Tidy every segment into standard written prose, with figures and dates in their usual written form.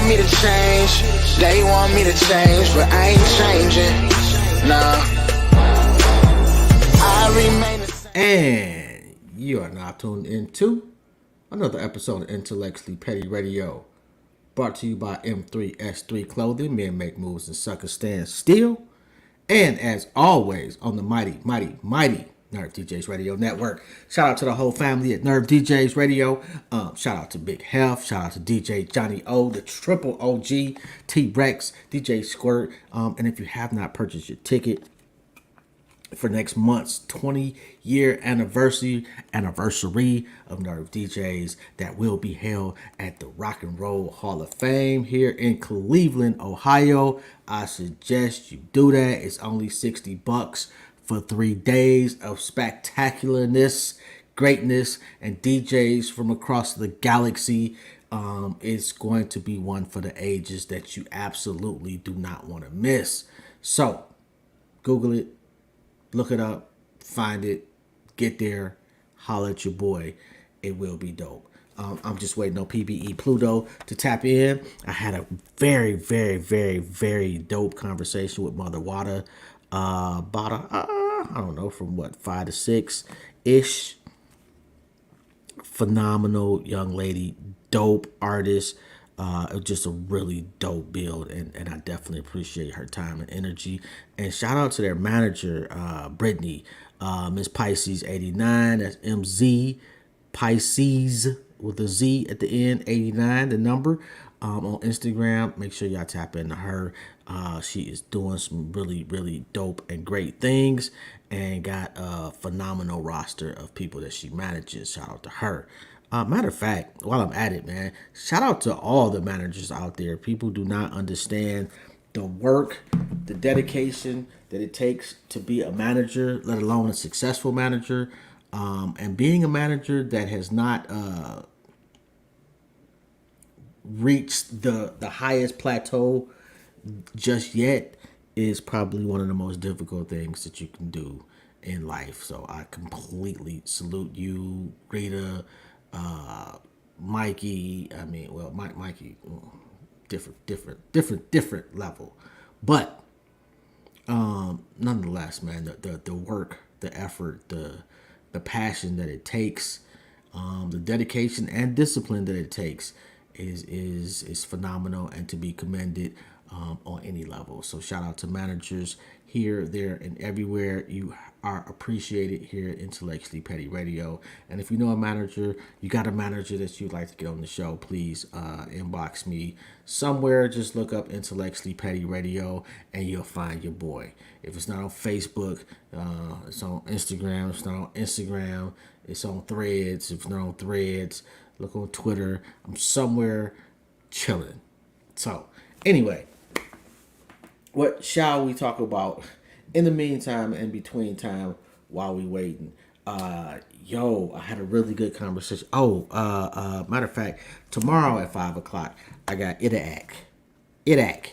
me to change, they want me to change, but I ain't changing, nah. I remain the same. And you are now tuned into another episode of Intellectually Petty Radio, brought to you by M3S3 Clothing. Men make moves and suckers stand still. And as always, on the mighty Nerve DJs Radio Network. Shout out to the whole family at Nerve DJs Radio. Shout out to Big Health. Shout out to DJ Johnny O, the triple OG, T-Rex, DJ Squirt. And if you have not purchased your ticket for next month's 20-year anniversary of Nerve DJs, that will be held at the Rock and Roll Hall of Fame here in Cleveland, Ohio. I suggest you do that. It's only $60 for 3 days of spectacularness, greatness, and DJs from across the galaxy. It's going to be one for the ages that you absolutely do not want to miss. So, Google it. Look it up, find it, get there, holler at your boy. It will be dope. I'm just waiting on Pbe Pluto to tap in. I had a very dope conversation with Mother Wada about I don't know, from what, 5 to 6-ish. Phenomenal young lady, dope artist. It was just a really dope build, and I definitely appreciate her time and energy. And shout out to their manager, Brittany, Miss Pisces 89. That's MZ Pisces with a Z at the end, 89, the number. On Instagram, make sure y'all tap into her. She is doing some really dope and great things, and got a phenomenal roster of people that she manages. Shout out to her. Matter of fact, while I'm at it, man, shout out to all the managers out there. People do not understand the work, the dedication that it takes to be a manager, let alone a successful manager. And being a manager that has not reached the highest plateau just yet is probably one of the most difficult things that you can do in life. So I completely salute you, Rita, Mikey. I mean, well, Mikey, different level, but nonetheless, man, the work, the effort, the passion that it takes, the dedication and discipline that it takes is phenomenal and to be commended on any level. So shout out to managers here, there, and everywhere. You are appreciated here at Intellectually Petty Radio. And if you know a manager, you got a manager that you'd like to get on the show, please inbox me somewhere. Just look up Intellectually Petty Radio and you'll find your boy. If it's not on Facebook, it's on Instagram. If it's not on Instagram, it's on Threads. If it's not on Threads, look on Twitter. I'm somewhere chilling. So anyway, what shall we talk about in the meantime and between time while we waiting? I had a really good conversation. Matter of fact, tomorrow at 5 o'clock, I got Idak.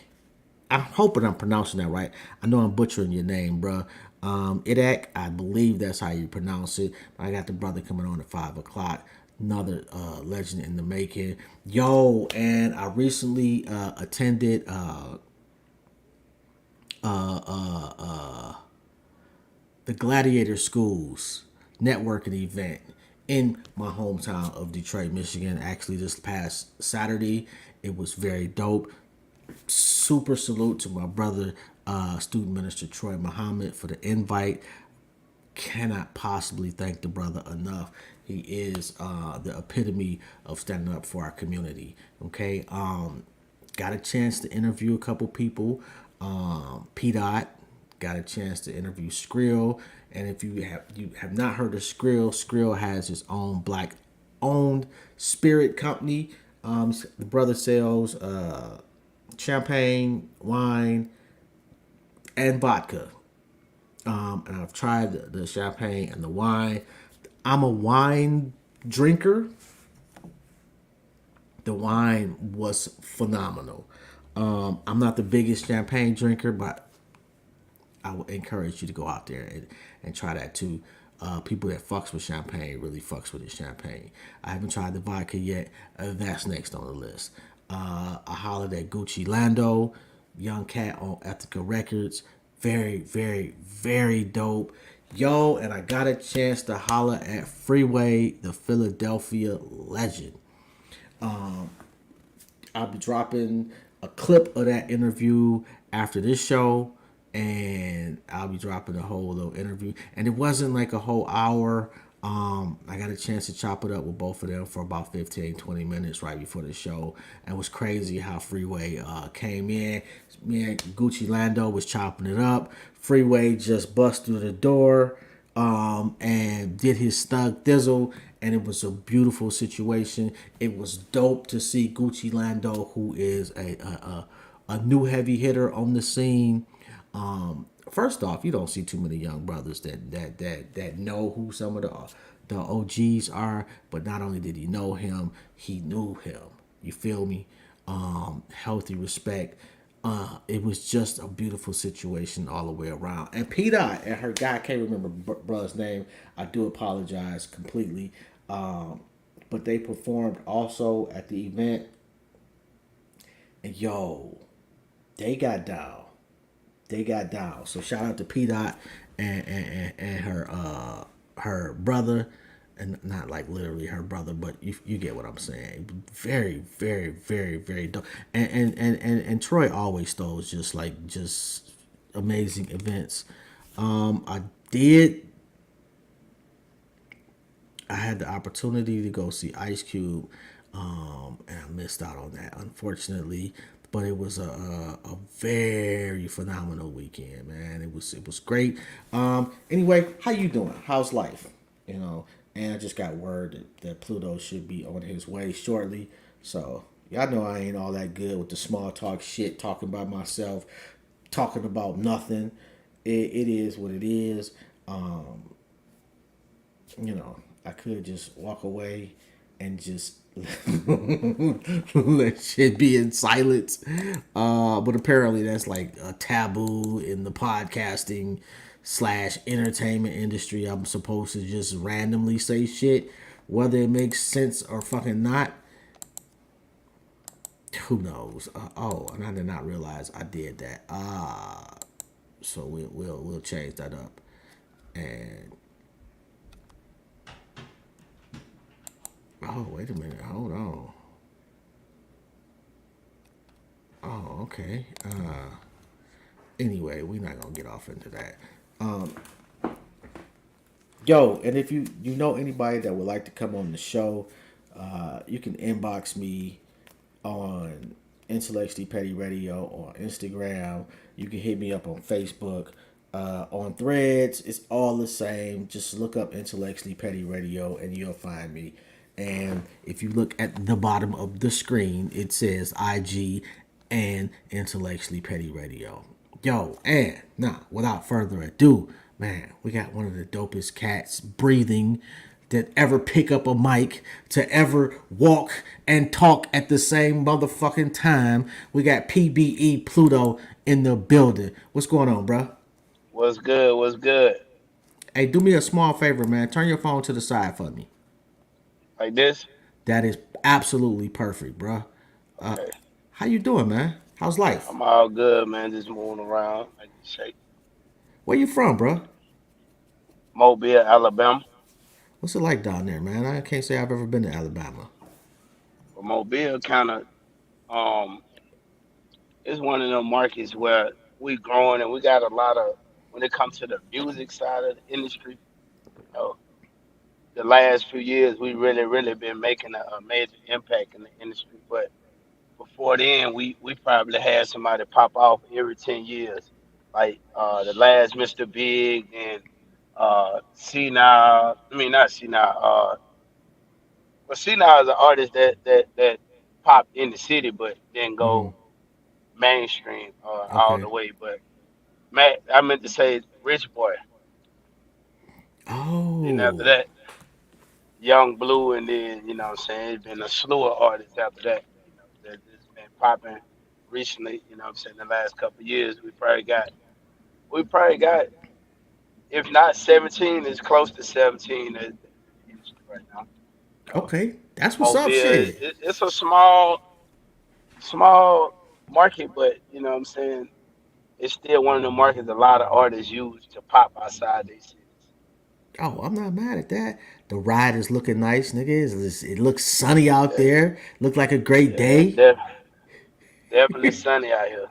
I'm hoping I'm pronouncing that right. I know I'm butchering your name, bro. Idak, I believe that's how you pronounce it. I got the brother coming on at 5 o'clock. Another legend in the making. And I recently attended the Gladiator Schools networking event in my hometown of Detroit, Michigan. Actually, this past Saturday, it was very dope. Super salute to my brother, student minister Troy Muhammad, for the invite. Cannot possibly thank the brother enough. He is the epitome of standing up for our community. Okay, got a chance to interview a couple people. P. Dot got a chance to interview Skrill, and if you have not heard of Skrill has his own black-owned spirit company. The brother sells champagne, wine, and vodka. And I've tried the champagne and the wine. I'm a wine drinker. The wine was phenomenal. I'm not the biggest champagne drinker, but I would encourage you to go out there and try that too. People that fucks with champagne really fucks with the champagne. I haven't tried the vodka yet. That's next on the list. I hollered at Gucci Lando, young cat on Ethica Records. Very, very, very dope. Yo, and I got a chance to holler at Freeway, the Philadelphia legend. I'll be dropping a clip of that interview after this show, and I'll be dropping a whole little interview. And it wasn't like a whole hour. I got a chance to chop it up with both of them for about 15, 20 minutes right before the show. And it was crazy how Freeway came in. Me and Gucci Lando was chopping it up. Freeway just bust through the door and did his Thug Thizzle, and it was a beautiful situation. It was dope to see Gucci Lando, who is a new heavy hitter on the scene. First off, you don't see too many young brothers that know who some of the OGs are. But not only did he know him, he knew him. You feel me? Healthy respect. It was just a beautiful situation all the way around. And P Dot and her guy, I can't remember brother's name. I do apologize completely. But they performed also at the event. And yo, they got down. They got down. So shout out to P Dot and her brother, and not like literally her brother, but you get what I'm saying. Very, very, very, very dope. And Troy always throws just amazing events. I did. I had the opportunity to go see Ice Cube, and I missed out on that, unfortunately. But it was a very phenomenal weekend, man. It was great. Anyway, how you doing? How's life? You know, and I just got word that Pluto should be on his way shortly. So y'all know I ain't all that good with the small talk shit, talking about myself, talking about nothing. It is what it is. I could just walk away and just let shit be in silence. But apparently that's like a taboo in the podcasting slash entertainment industry. I'm supposed to just randomly say shit, whether it makes sense or fucking not. Who knows? Oh, and I did not realize I did that. So we'll change that up. And oh, wait a minute, hold on. Oh, okay. Anyway, we're not gonna get off into that. Yo, and if you know anybody that would like to come on the show, you can inbox me on Intellectually Petty Radio on Instagram. You can hit me up on Facebook. On Threads, it's all the same. Just look up Intellectually Petty Radio and you'll find me. And if you look at the bottom of the screen, it says IG and Intellectually Petty Radio. Yo, and now, without further ado, man, we got one of the dopest cats breathing that ever pick up a mic to ever walk and talk at the same motherfucking time. We got Pbe Pluto in the building. What's going on, bro? What's good? What's good? Hey, do me a small favor, man. Turn your phone to the side for me. Like this? That is absolutely perfect, bro. Okay. How you doing, man? How's life? I'm all good, man. Just moving around, making shake. Where you from, bro? Mobile, Alabama. What's it like down there, man? I can't say I've ever been to Alabama. But Mobile kind of um is one of them markets where we growing and we got a lot of when it comes to the music side of the industry. You know, the last few years we really been making a major impact in the industry. But before then, we probably had somebody pop off every 10 years, like the last Mr. Big and C now. I mean not C now. But C now is an artist that popped in the city, but didn't Mm, go mainstream all okay. the way. But Matt, I meant to say Rich Boy. Then after Oh, that, Young Blue, and then what I'm saying it's been a slew of artists after that. That's been popping recently. What I'm saying the last couple of years, we probably got if not 17, it's close to 17 in the industry right now. So okay. That's what's Mobile, up, shit. it's a small. small market, but you know what I'm saying. It's still one of the markets a lot of artists use to pop outside their cities. Oh, I'm not mad at that. The ride is looking nice, nigga. It looks sunny out Yeah, there. Look like a great yeah, day. definitely sunny out here.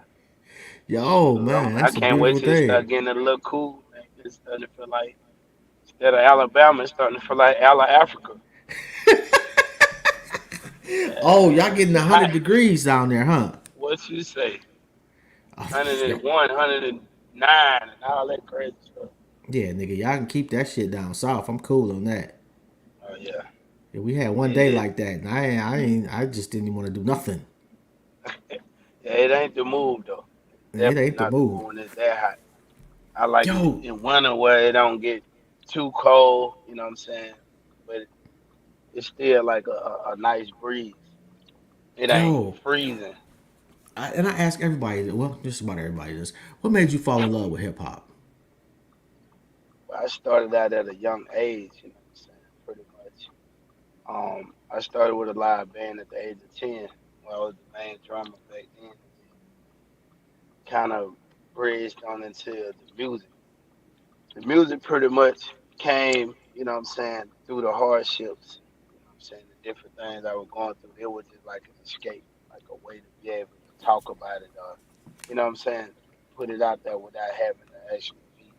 Yo, Shoot, man, I that's a can't wait beautiful till it day. start getting a little cool. Man. It's starting to feel like instead of Alabama, it's starting to feel like Africa. Oh, y'all getting It's hot. 100 degrees down there, huh? What you say? Oh, yeah. 101, 109, and all that crazy stuff. Yeah, nigga, y'all can keep that shit down south. I'm cool on that. Oh yeah, Yeah, we had one day it, like that, and I just didn't even want to do nothing. yeah, it ain't the move though. It's It definitely ain't the not the move. move when it's that hot. I like it Yo, in winter where it don't get too cold. You know what I'm saying? But it's still like a nice breeze. It ain't yo, freezing. and I ask everybody, well, just about everybody this, what made you fall in love with hip hop? But I started out at a young age. You know what I'm saying? Pretty much. I started with a live band at the age of 10. When I was the main drummer back then, and then kind of bridged on into the music. The music pretty much came, you know what I'm saying, through the hardships, you know what I'm saying, the different things I was going through. It was just like an escape, like a way to be able to talk about it or, you know what I'm saying, put it out there without having to actually be,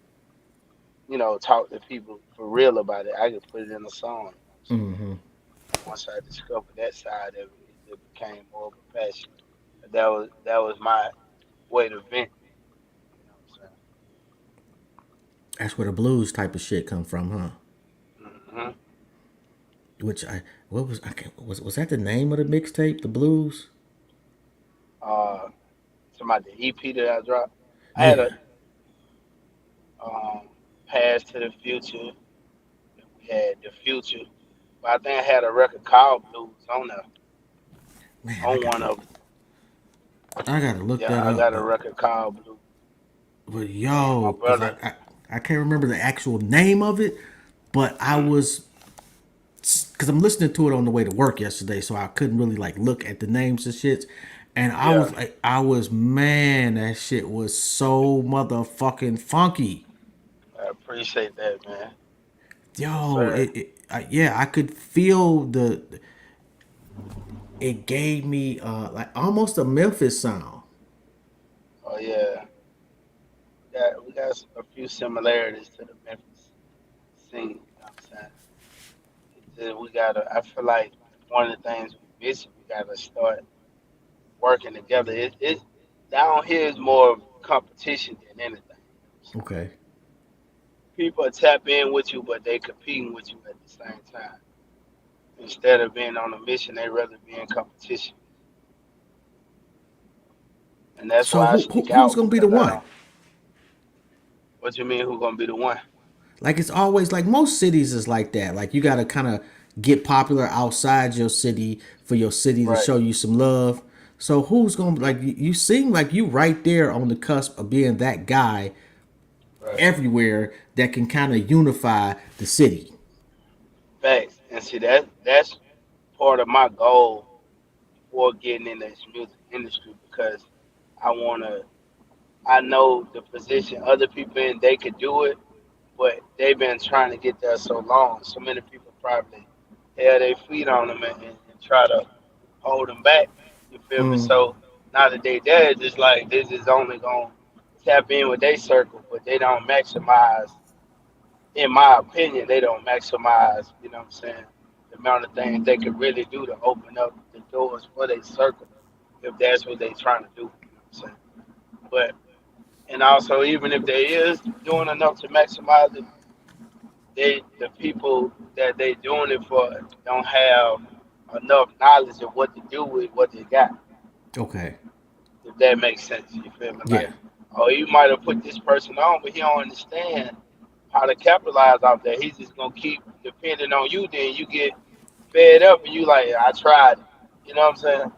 talk to people for real about it. I could put it in a song, you know what I'm saying. Mm-hmm. Once I discovered that side of it, it just became more of a passion. That was my way to vent, you know what That's where the blues type of shit come from, huh? I'm saying. Which I what was I can't, was that the name of the mixtape, the blues? Uh, Somebody the EP that I dropped. I had Yeah, a um Past to the Future. We had the Future, but I think I had a record called Blues on there man, on one of them. I gotta look Yeah, that I up, got a record called Blues. And my yo, cause brother, I can't remember the actual name of it, but I mm, was because I'm listening to it on the way to work yesterday, so I couldn't really like look at the names and shits. And yeah, I was man, that shit was so motherfucking funky. I appreciate that, man. Yes, Yo, sir. yeah, I could feel it gave me like almost a Memphis sound. Oh yeah, we got a few similarities to the Memphis scene. You know what I'm saying? We gotta. I feel like one of the things we miss, we gotta start working together. It down here is more of competition than anything. You know what I'm saying? Okay. People tap in with you, but they competing with you at the same time. Instead of being on a mission, they rather be in competition, and that's So why I stick who's out gonna be the because I one? don't. What you mean? Who gonna be the one? Like it's always like most cities is like that. Like you gotta kind of get popular outside your city for your city to Right, show you some love. So who's gonna like you seem like you right there on the cusp of being that guy right. everywhere that can kind of unify the city. Facts. And see that's part of my goal for getting in this music industry because I wanna. I know the position other people in, they could do it, but they've been trying to get there so long. So many people probably held their feet on them and try to hold them back. You feel me? Mm, So now that they there, it's just like this is only gonna tap in with their circle, but they don't maximize. In my opinion, they don't maximize. You know what I'm saying? The amount of things they could really do to open up the doors for their circle, if that's what they trying to do. You know what I'm saying? But and also, even if they is doing enough to maximize it, the people that they doing it for don't have enough knowledge of what to do with what they got. okay. If that makes sense, you feel me? Yeah. Like, oh, you might have put this person on, but he don't understand how to capitalize off that. He's just gonna keep depending on you. Then you get fed up, and you like, I tried. You know what I'm saying?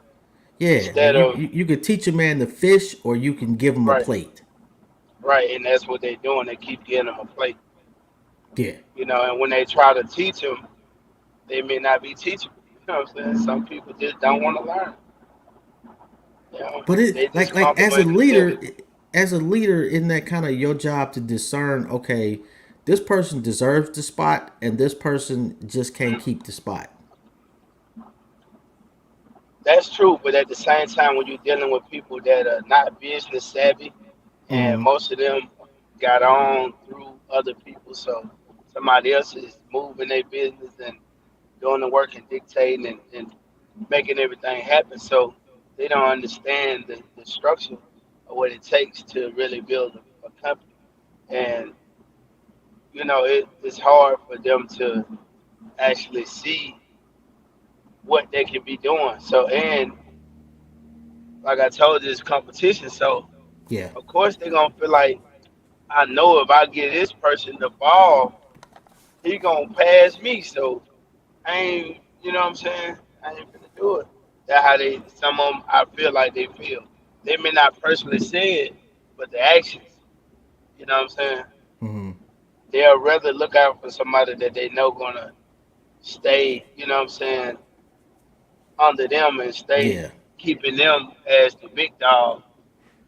Yeah. Like Instead of you could teach a man to fish or you can give him a right, plate. right, and that's what they're doing. They keep getting them a plate. Yeah. And when they try to teach them, they may not be teachable. You know what I'm saying? Some people just don't want to learn. But it They just like comfortable in themselves. as a leader, isn't that kind of your job to discern? Okay, this person deserves the spot, and this person just can't keep the spot. That's true, but at the same time, when you're dealing with people that are not business savvy, and Mm-hmm. most of them got on through other people, so somebody else is moving their business and doing the work and dictating and making everything happen. So they don't understand the structure of what it takes to really build a company. And it's hard for them to actually see what they can be doing. So, and like I told you, it's competition. So Yeah, of course they're gonna feel like, I know if I get this person the ball, he gonna pass me. So I ain't, you know what I'm saying? I ain't finna do it. That's how some of them, I feel like they feel. They may not personally say it, but the actions, you know what I'm saying? mm-hmm. They'll rather look out for somebody that they know gonna stay, you know what I'm saying, under them and stay Yeah, keeping them as the big dog,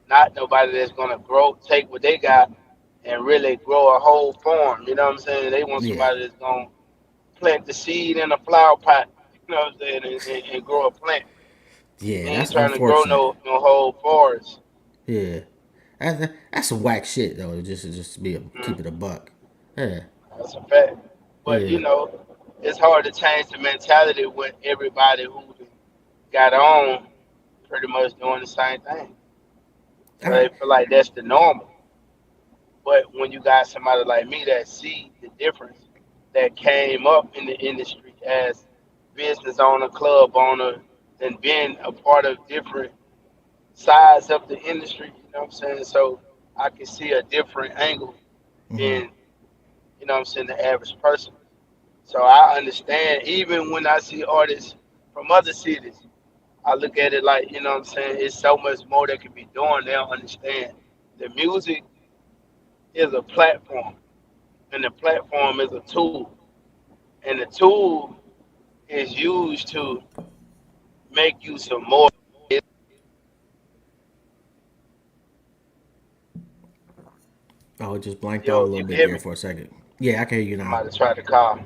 not nobody that's gonna grow, take what they got and really grow a whole farm. You know what I'm saying? They want yeah, somebody that's gonna plant the seed in a flower pot. You know what I'm saying? And grow a plant. yeah. They ain't That's trying to grow unfortunate. no whole forest. Yeah, that's some whack shit though. Just to be keep Mm, it a buck. Yeah, that's a fact. But yeah. it's hard to change the mentality with everybody who got on pretty much doing the same thing. So I, they feel like that's the normal. But when you got somebody like me that see the difference, that came up in the industry as business owner, club owner, and been a part of different sides of the industry, you know what I'm saying? So I can see a different angle mm-hmm. than, the average person. So I understand even when I see artists from other cities, I look at it like, you know what I'm saying, it's so much more they could be doing. They don't understand. The music is a platform and the platform is a tool. And the tool is used to make you some more. Oh, it just blanked out a Yo, little you can bit hear there me? for a second. Yeah, I can hear you now. Somebody tried to call.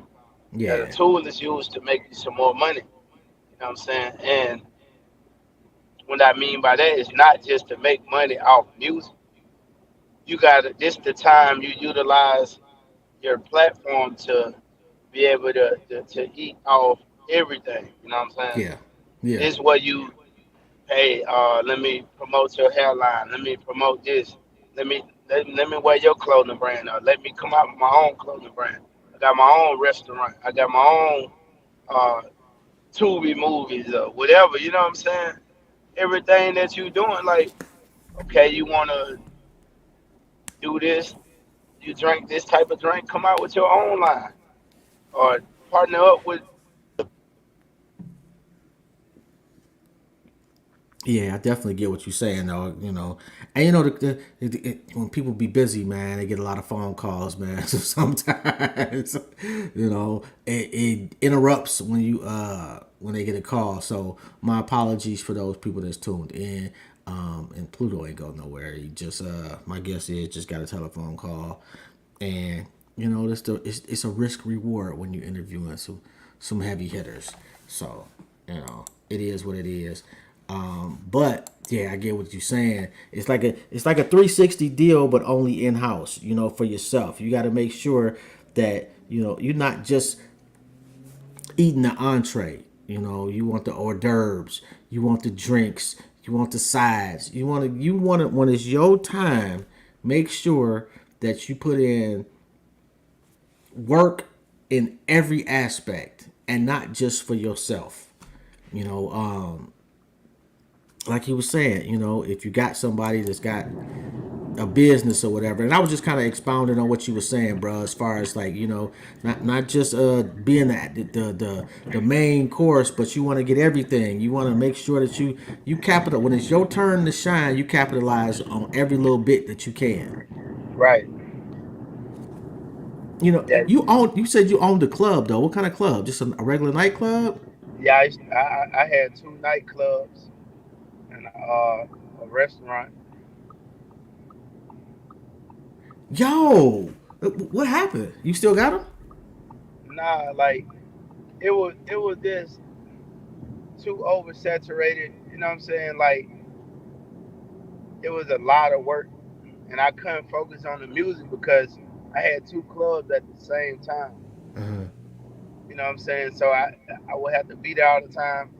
Yeah, the Yeah, tool is used to make you some more money. You know what I'm saying? And what I mean by that is not just to make money off music. You got to, this the time you utilize your platform to be able to eat off everything. You know what I'm saying? yeah, yeah, This what you, hey, let me promote your hairline. Let me promote this. Let me wear your clothing brand. Or let me come out with my own clothing brand. I got my own restaurant. I got my own uh, Tubi movies or whatever. You know what I'm saying? Everything that you doing, like, okay, you want to do this, you drink this type of drink, come out with your own line or partner up with. yeah. I definitely get what you're saying, though. And when people be busy, man, they get a lot of phone calls, man. So sometimes, it interrupts when they get a call. So my apologies for those people that's tuned in. And Pluto ain't go nowhere. He just my guess is just got a telephone call, and it's a risk reward when you're interviewing some heavy hitters. So it is what it is. But yeah, I get what you're saying. It's like a 360 deal, but only in house. For yourself, you got to make sure that you're not just eating the entree. You want the hors d'oeuvres, you want the drinks, you want the sides. You want it when it's your time. Make sure that you put in work in every aspect and not just for yourself. You know, like he was saying, if you got somebody that's got a business or whatever, and I was just kind of expounding on what you were saying, bro, as far as like not just being the main course, but you want to get everything. You want to make sure that you capital when it's your turn to shine. You capitalize on every little bit that you can. Right. Yeah. You said you owned a club though. What kind of club? Just a regular nightclub? Yeah. I had two nightclubs, and a restaurant. Yo, what happened? You still got them? Nah, like it was just too oversaturated. You know what I'm saying? Like it was a lot of work, and I couldn't focus on the music because I had two clubs at the same time. Uh-huh. You know what I'm saying? So I would have to be there all the time.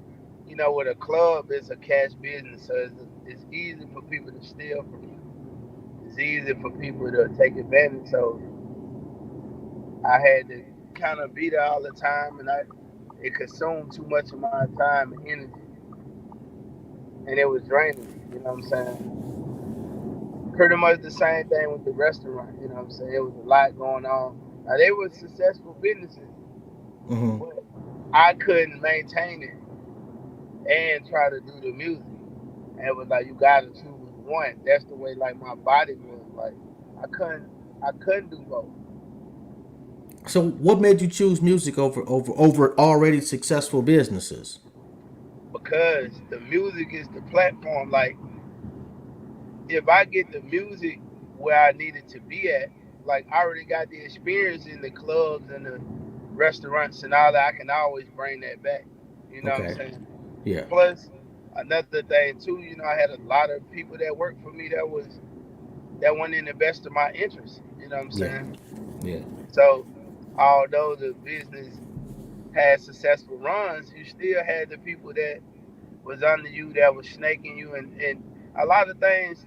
You know, with a club, it's a cash business, so it's easy for people to steal from you. It's easy for people to take advantage. So I had to kind of be there all the time, and I it consumed too much of my time and energy, and it was draining me. You know what I'm saying? Pretty much the same thing with the restaurant. You know what I'm saying? It was a lot going on. Now they were successful businesses, Mm-hmm. but I couldn't maintain it and try to do the music. And it was like you gotta choose one. That's the way like my body was. Like I couldn't I couldn't do both So, what made you choose music over already successful businesses? because the music is the platform. Like if I get the music where I needed to be at, like I already got the experience in the clubs and the restaurants and all that, I can always bring that back. You know what I'm Okay. saying? Yeah. Plus another thing too, you know, I had a lot of people that worked for me that went in the best of my interest. You know what I'm Yeah. saying? Yeah. So although the business had successful runs, you still had the people that was under you that was snaking you and a lot of things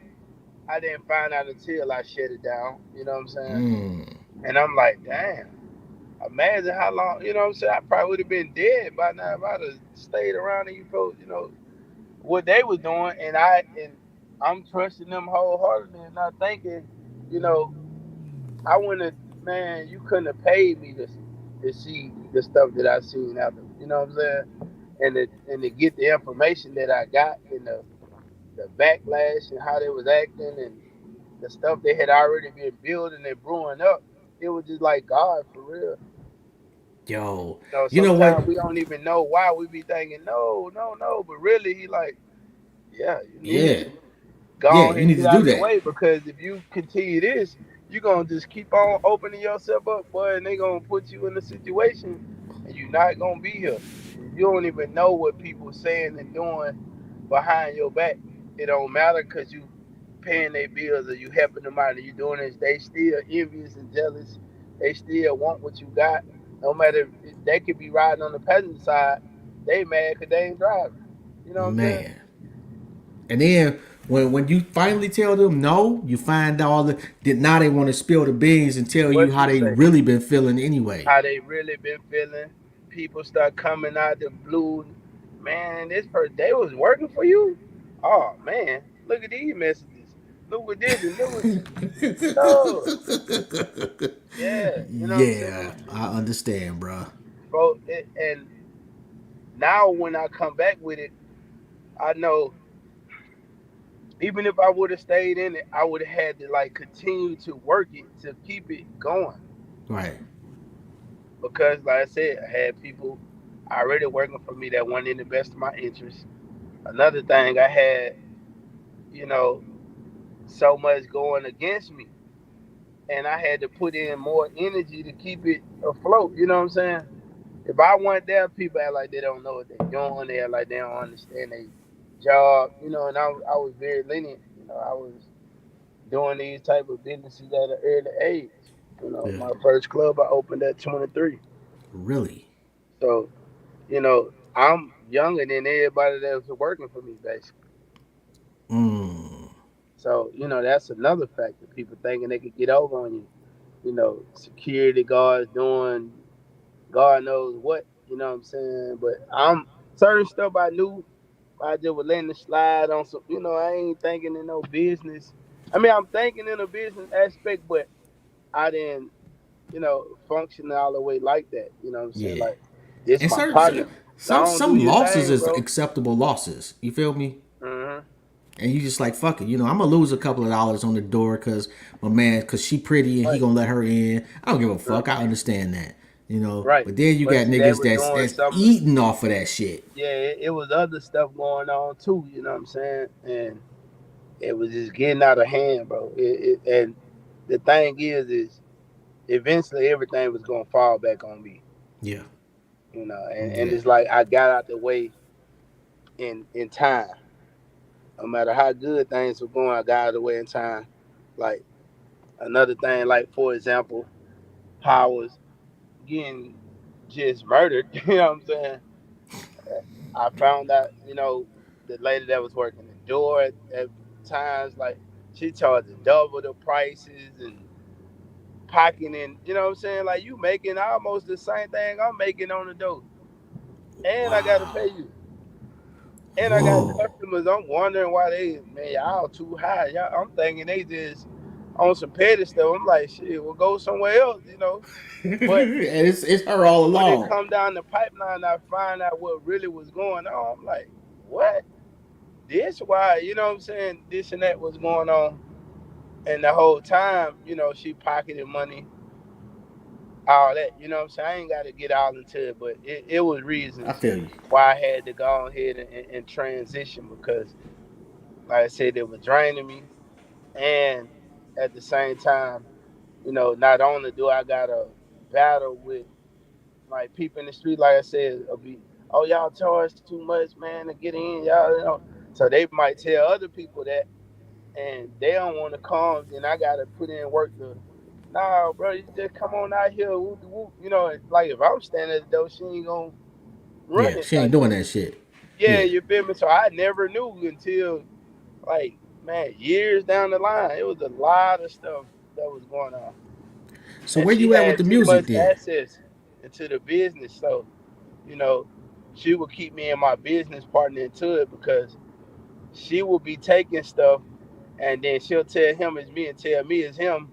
I didn't find out until I shut it down. You know what I'm saying? Mm. And I'm like, damn. Imagine how long, you know what I'm saying? I probably would have been dead by now if I'd have stayed around and you folks, you know, what they was doing and I'm trusting them wholeheartedly and not thinking, you know, I wouldn't have man, you couldn't have paid me to see the stuff that I seen after. You know what I'm saying? And to get the information that I got and the backlash and how they was acting and the stuff they had already been building and brewing up, it was just like God for real. Yo, You know, you know what? sometimes we don't even know why we be thinking no, no, no, but really he like, yeah, you need Yeah. to go Yeah, on you and need get to out do of the that. way because if you continue this, you're gonna just keep on opening yourself up, boy, and they gonna put you in a situation and you're not gonna be here. You don't even know what people saying and doing behind your back. It don't matter because you paying their bills or you helping them out and you doing this. They still envious and jealous. They still want what you got. No matter if they could be riding on the passenger side, they mad because they ain't driving. You know what I'm saying? Man. And then when you finally tell them no, you find all that now they want to spill the beans and tell you What how you they say? really been feeling anyway. How they really been feeling. People start coming out the blue. Man, this person they was working for you. Oh man, look at these messages. Look what this and look what no. Yeah, you know what I'm Yeah, saying. I understand, bruh. And now when I come back with it, I know even if I would have stayed in it, I would have had to like continue to work it to keep it going Right. because, like I said, I had people already working for me that weren't in the best of my interests. Another thing, I had, you know, so much going against me, and I had to put in more energy to keep it afloat. You know what I'm saying? If I went there, people act like they don't know what they're doing. They act like they don't understand their job. You know, and I was very lenient. You know, I was doing these type of businesses at an early age. You know, Yeah. my first club I opened at 23. Really. So, you know, I'm younger than everybody that was working for me, basically. Mm. So, you know, that's another factor. People thinking they could get over on you. You know, security guards doing God knows what. You know what I'm saying? But I'm certain stuff I knew. I just was letting it slide on some. You know, I ain't thinking in no business. I mean, I'm thinking in a business aspect, but I didn't, you know, function all the way like that. You know what I'm saying? Yeah. Like, this And my certain partner. some Don't do some your losses thing, is bro. acceptable losses. You feel me? Hmm. And you just like fuck it. I'm gonna lose a couple of dollars on the door because my man, because she pretty and he Right. gonna let her in. I don't give a fuck. I Uh-huh. understand that. you know. Right. But then you But got see, they niggas were doing that's some. eating off of that shit. Yeah, it was other stuff going on too. You know what I'm saying? And it was just getting out of hand, bro. And the thing is eventually everything was gonna fall back on me. Yeah, And yeah. it's like I got out the way in time. No matter how good things were going, I got out of the way in time. Like another thing, like for example, how I was getting just murdered. You know what I'm saying? I found out, the lady that was working the door at times, like she charged double the prices and pocketing, you know what I'm saying? Like you making almost the same thing I'm making on the door. And I gotta pay Wow. you. And I got Whoa. customers. I'm wondering why man, y'all too high. Y'all, I'm thinking they just on some petty stuff. I'm like, shit, we'll go somewhere else. And But it's her all when it along. come down the pipeline, I find out what really was going on. I'm like, what? This why, you know what I'm saying? This and that was going on. And the whole time, she pocketed money, all that. You know what I'm saying? I ain't got to get all into it, but it was I reasons feel you. why I had to go ahead and transition because, like I said, it was draining me. And at the same time, not only do I got to battle with like people in the street, like I said, will be, oh, y'all charge too much, man, to get in, y'all. So they might tell other people that, and they don't want to come. Then I got to put in work to, nah, bro, you just come on out here, whoop, whoop. Like if I'm standing at the door, she ain't gonna run Yeah, it she ain't like doing that. that shit. Yeah, Yeah. you feel me? So I never knew until like, man, years down the line, it was a lot of stuff that was going on, So and where she you at with had the too music much then? access into the business. So, you know, she would keep me and my business partner into it because she would be taking stuff, and then she'll tell him it's me and tell me it's him,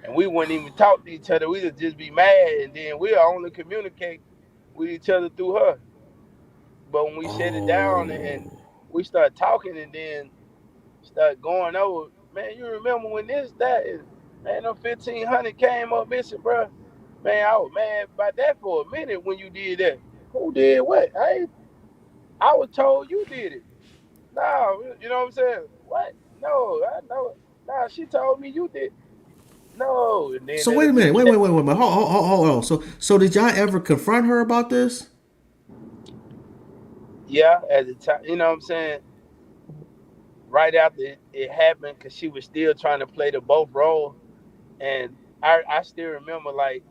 and we wouldn't even talk to each other. We'd just be mad, and then we'll only communicate with each other through her. But when we shut it down and Oh. we start talking, and then start going over, man, you remember when this, that, and man, them 1500 came up missing, bro. Man, I was mad about that for a minute when you did that. Who did what? I was told you did it. No, you know what I'm saying? What? No, I know. Nah, she told me you did. No, and then So wait it'll a be minute. Wait a minute. Hold on. So did y'all ever confront her about this? yeah, at the time, you know what I'm saying? Right after it happened, because she was still trying to play the both role. And I still remember, like,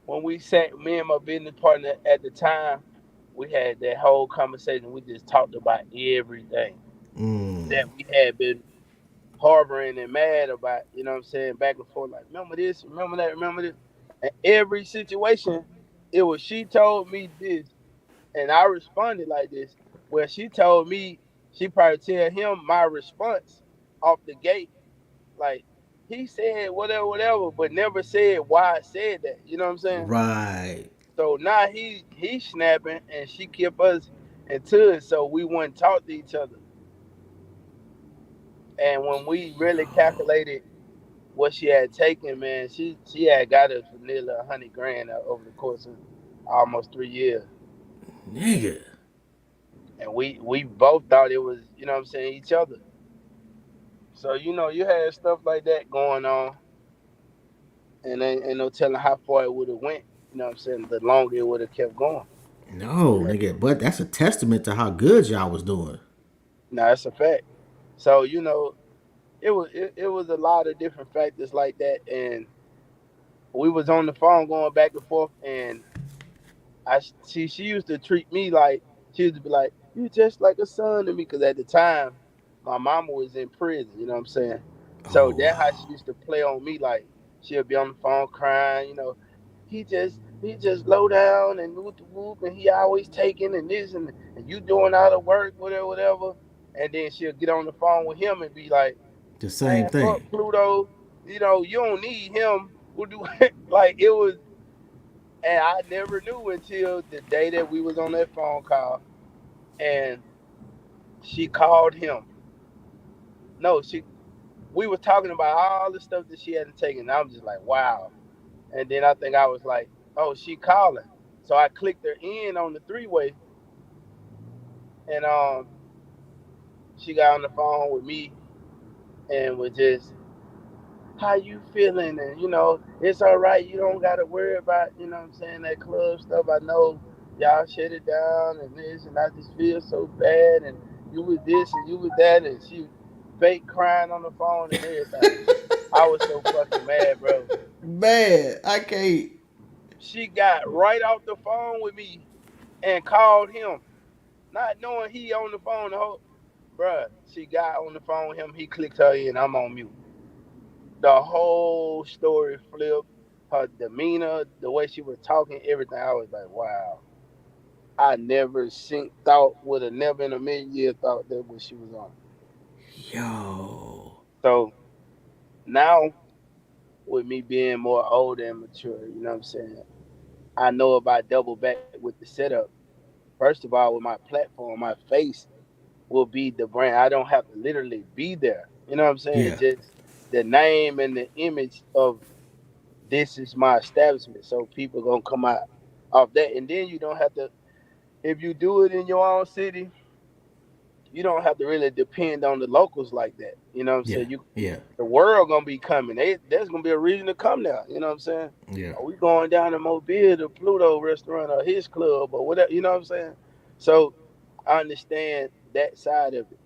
when we sat, me and my business partner at the time, we had that whole conversation. We just talked about everything Mm. that we had been harboring and mad about, you know what I'm saying, back and forth, like, remember this, remember that, remember this. And every situation, it was she told me this, and I responded like this, where she told me, she probably tell him my response off the gate, like, he said whatever, whatever, but never said why I said that. You know what I'm saying? Right. So now he snapping, and she kept us into it, so we wouldn't talk to each other. And when we really Yo, calculated what she had taken, man, she had got us for nearly 100 grand over the course of almost 3 years. nigga. And we both thought it was, you know what I'm saying, each other. So you had stuff like that going on, and ain't no telling how far it would have went. You know what I'm saying? The longer it would have kept going. No, nigga. But that's a testament to how good y'all was doing. Now that's a fact. So it was a lot of different factors like that, and we was on the phone going back and forth, and she used to treat me like, she used to be like, you just like a son to me, because at the time my mama was in prison. You know what I'm saying? So Oh that how she wow. used to play on me, like she'll be on the phone crying. He just low down and whoop the whoop, and he always taking and this and you doing all the work, whatever, whatever. And then she'll get on the phone with him and be like, The man, same fuck thing. Pluto. You don't need him. Who do like it was, and I never knew until the day that we was on that phone call, and she called him. No, she we was talking about all the stuff that she hadn't taken. And I was just like, wow. And then I think I was like, oh, she calling. So I clicked her in on the three way, and she got on the phone with me and was just, how you feeling? And it's all right. You don't gotta worry about, what I'm saying, that club stuff. I know y'all shut it down and this, and I just feel so bad. And you with this and you with that, and she fake crying on the phone and everything. I was so fucking mad, bro. Man, I can't. She got right off the phone with me and called him, not knowing he on the phone the whole. Bruh, she got on the phone with him. He clicked her in. I'm on mute. The whole story flipped. Her demeanor, the way she was talking, everything. I was like, wow. I never seen thought would have never in a million years thought that what she was on. Yo. So now with me being more older and mature, you know what I'm saying? I know about double back with the setup. First of all, with my platform, my face will be the brand. I don't have to literally be there. You know what I'm saying? Yeah. Just the name and the image of this is my establishment. So people gonna come out off that, and then you don't have to. If you do it in your own city, you don't have to really depend on the locals like that. You know what I'm Yeah. saying? You, Yeah. the world gonna be coming. There's gonna be a reason to come now. You know what I'm saying? Yeah. Are we going down to Mobile, the Pluto restaurant, or his club, or whatever? You know what I'm saying? So I understand that side of it.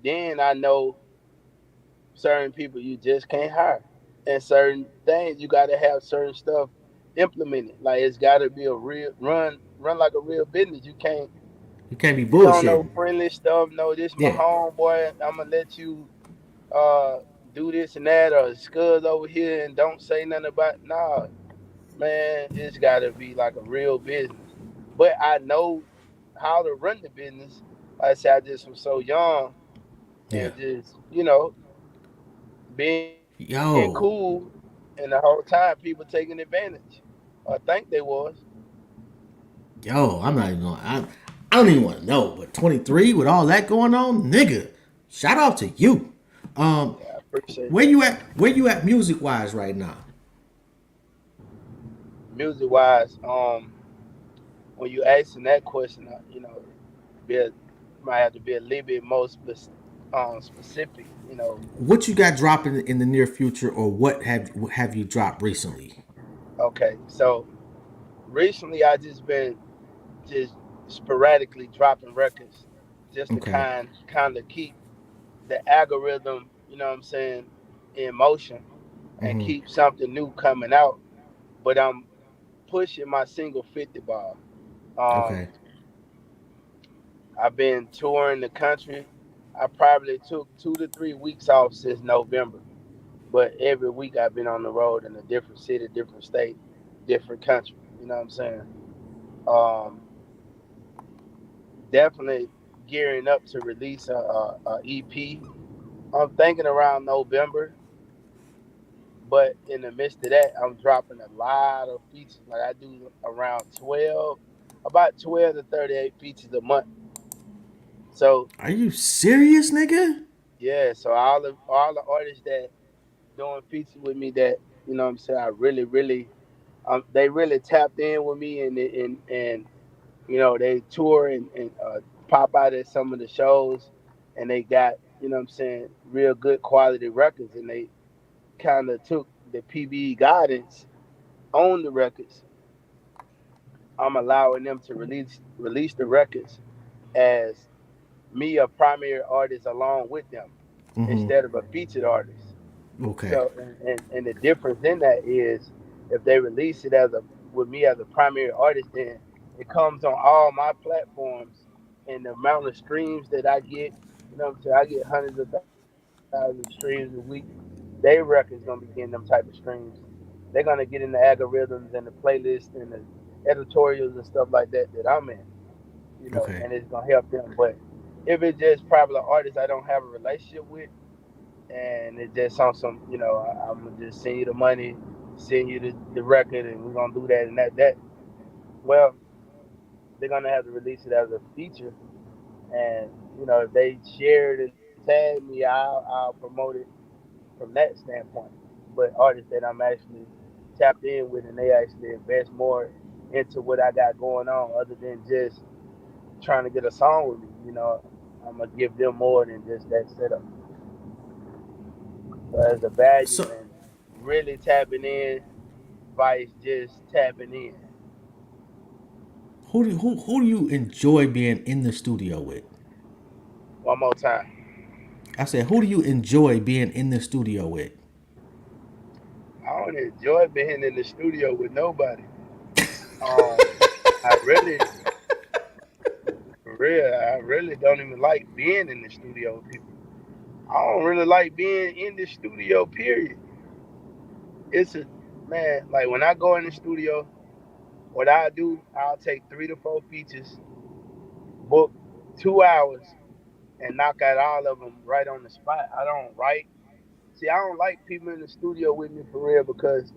Then I know certain people you just can't hire, and certain things you got to have certain stuff implemented. Like it's got to be a real run like a real business. You can't You can't be be on no bullshitting. friendly stuff. No, this my Yeah. homeboy. I'm gonna let you uh do this and that, or scuzz over here and don't say nothing about. Nah, man, it's got to be like a real business. But I know how to run the business. Like I said, I just was so young Yeah. and just being cool, Yo. and the whole time people taking advantage or think they was. Yo, I'm not even going. I don't even want to know. But 23 with all that going on, nigga. Shout out to you. Um, Yeah, I appreciate where that. you at? Where you at music wise right now? Music wise, when you asking that question, be a, might have to be a little bit more specific. What you got dropping in the near future, or what have you dropped recently? Okay, so recently I just been just sporadically dropping records, just to Okay. kind of keep the algorithm, what I'm saying, in motion and Mm-hmm. keep something new coming out. But I'm pushing my single 50 bar. Um, Okay. I've been touring the country. I probably took 2 to 3 weeks off since November, but every week I've been on the road in a different city, different state, different country. You know what I'm saying? Um, Definitely gearing up to release a EP. I'm thinking around November, but in the midst of that, I'm dropping a lot of features. Like I do around 12, about 12 to 38 features a month. So Are you serious, nigga? yeah, so all the artists that doing features with me, that what I'm saying, I really really they really tapped in with me, and they tour and pop out at some of the shows, and they got what I'm saying, real good quality records, and they kind of took the PBE guidance on the records. I'm allowing them to release the records as me, a primary artist, along with them, Mm-hmm. instead of a featured artist. Okay. So and the difference in that is, if they release it as a with me as a primary artist, then it comes on all my platforms, and the amount of streams that I get, what I'm saying, I get hundreds of thousands of streams a week. Their record's gonna be getting them type of streams. They're gonna get in the algorithms and the playlists and the editorials and stuff like that I'm in, Okay. and it's gonna help them. But if it's just probably an artist I don't have a relationship with, and it's just on some, I'm gonna just send you the money, send you the record, and we're gonna do that and that. Well, they're gonna have to release it as a feature, and if they share it and tag me, I'll promote it from that standpoint. But artists that I'm actually tapped in with, and they actually invest more into what I got going on, other than just trying to get a song with me. I'm gonna give them more than just that setup. So there's a value So in really tapping in, vice just tapping in. who do you enjoy being in the studio with? One more time. I said, who do you enjoy being in the studio with? I don't enjoy being in the studio with nobody. Um, I really, for real, I really don't even like being in the studio with people. I don't really like being in the studio. Period. It's a man. Like when I go in the studio, what I do, I'll take 3 to 4 features, book 2 hours, and knock out all of them right on the spot. I don't write. See, I don't like people in the studio with me for real because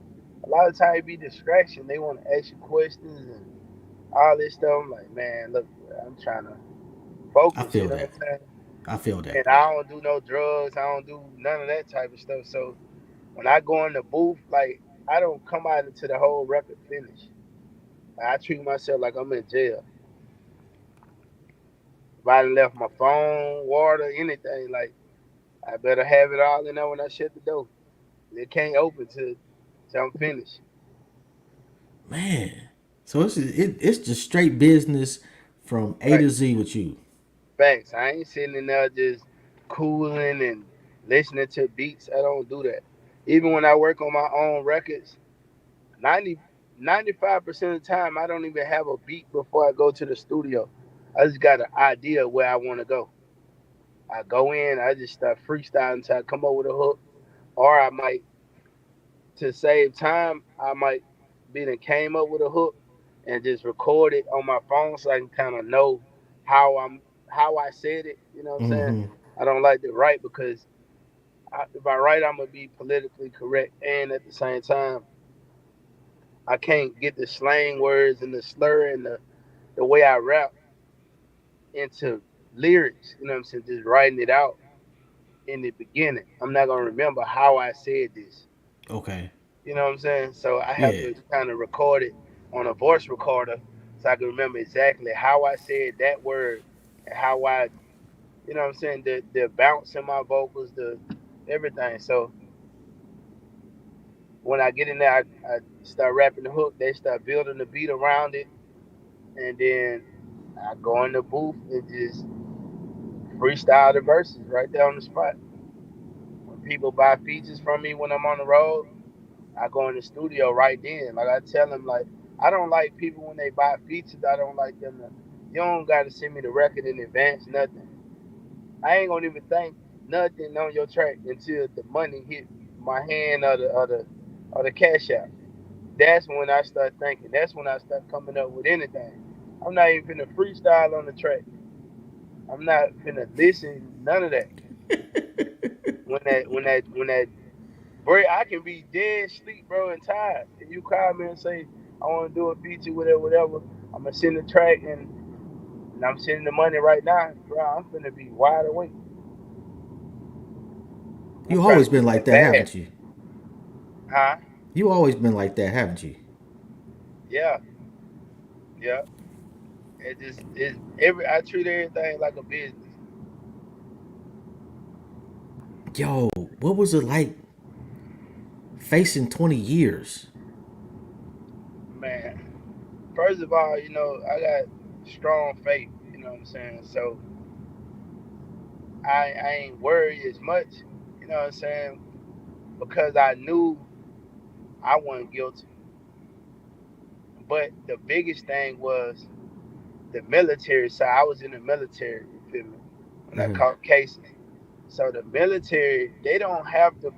a lot of times it be distraction. They want to ask you questions and all this stuff. I'm like, man, look, I'm trying to I focus. You feel know what that. I'm saying? I feel that. And I don't do no drugs. I don't do none of that type of stuff. So when I go in the booth, like I don't come out until the whole record finish. I treat myself like I'm in jail. If I done left my phone, water, anything, like I better have it all in there when I shut the door. It can't open till I'm finished. Man. So it's just straight business from A Right. to Z with you. Facts. I ain't sitting in there just cooling and listening to beats. I don't do that. Even when I work on my own records, 90, 95% of the time, I don't even have a beat before I go to the studio. I just got an idea where I want to go. I go in, I just start freestyling until I come up with a hook. Or I might, to save time, I might be done came up with a hook and just record it on my phone so I can kind of know how how I said it. You know what I'm saying? Mm-hmm. I don't like to write because if I write, I'm gonna be politically correct, and at the same time, I can't get the slang words and the slur and the way I rap into lyrics. You know what I'm saying? Just writing it out in the beginning. I'm not gonna remember how I said this. Okay. You know what I'm saying? So I have Yeah. to kind of record it on a voice recorder so I can remember exactly how I said that word and how I, you know what I'm saying, the bounce in my vocals, the everything. So when I get in there, I start rapping the hook. They start building the beat around it, and then I go in the booth and just freestyle the verses right there on the spot. When people buy features from me when I'm on the road, I go in the studio right then. Like I tell them, like I don't like people when they buy features. I don't like them to. You don't got to send me the record in advance. Nothing. I ain't gonna even think nothing on your track until the money hit my hand or the cash out. That's when I start thinking. That's when I start coming up with anything. I'm not even finna freestyle on the track. I'm not finna listen. None of that. When that bro, I can be dead sleep, bro, and tired. If you call me and say I want to do a feature, whatever, I'm gonna send the track and I'm sending the money right now, bro. I'm gonna be wide awake. I'm You trying always to get been like that that, bag, haven't you? huh? You always been like that, haven't you? Yeah, yeah. It just is every. I treat everything like a business, Yo, what was it like facing 20 years? man. First of all, I got strong faith. You know what I'm saying? So I ain't worried as much. You know what I'm saying? Because I knew I wasn't guilty. But the biggest thing was the military side. I was in the military, you feel me? When I Mm-hmm. caught cases. So the military, they don't have to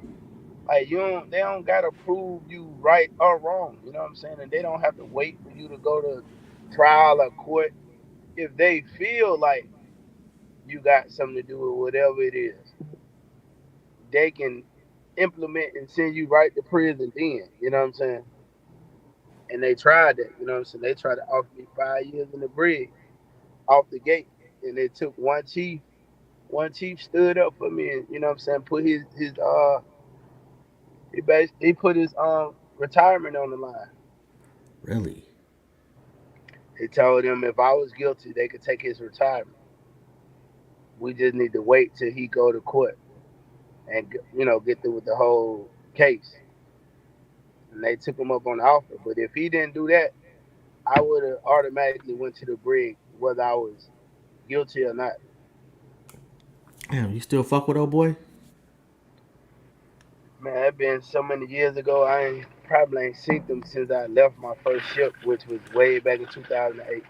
like you don't they don't gotta prove you right or wrong. You know what I'm saying? And they don't have to wait for you to go to trial or court. If they feel like you got something to do with whatever it is, they can implement and send you right to prison then. You know what I'm saying? And they tried that, you know what I'm saying? They tried to offer me 5 years in the brig off the gate. And it took one chief stood up for me and you know what I'm saying, put his he put his retirement on the line. Really? He told him if I was guilty, they could take his retirement. We just need to wait till he go to court and get through with the whole case. And they took him up on the offer. But if he didn't do that, I would have automatically went to the brig whether I was guilty or not. Damn, you still fuck with old boy? Man, that been so many years ago. Probably ain't seen them since I left my first ship, which was way back in 2008.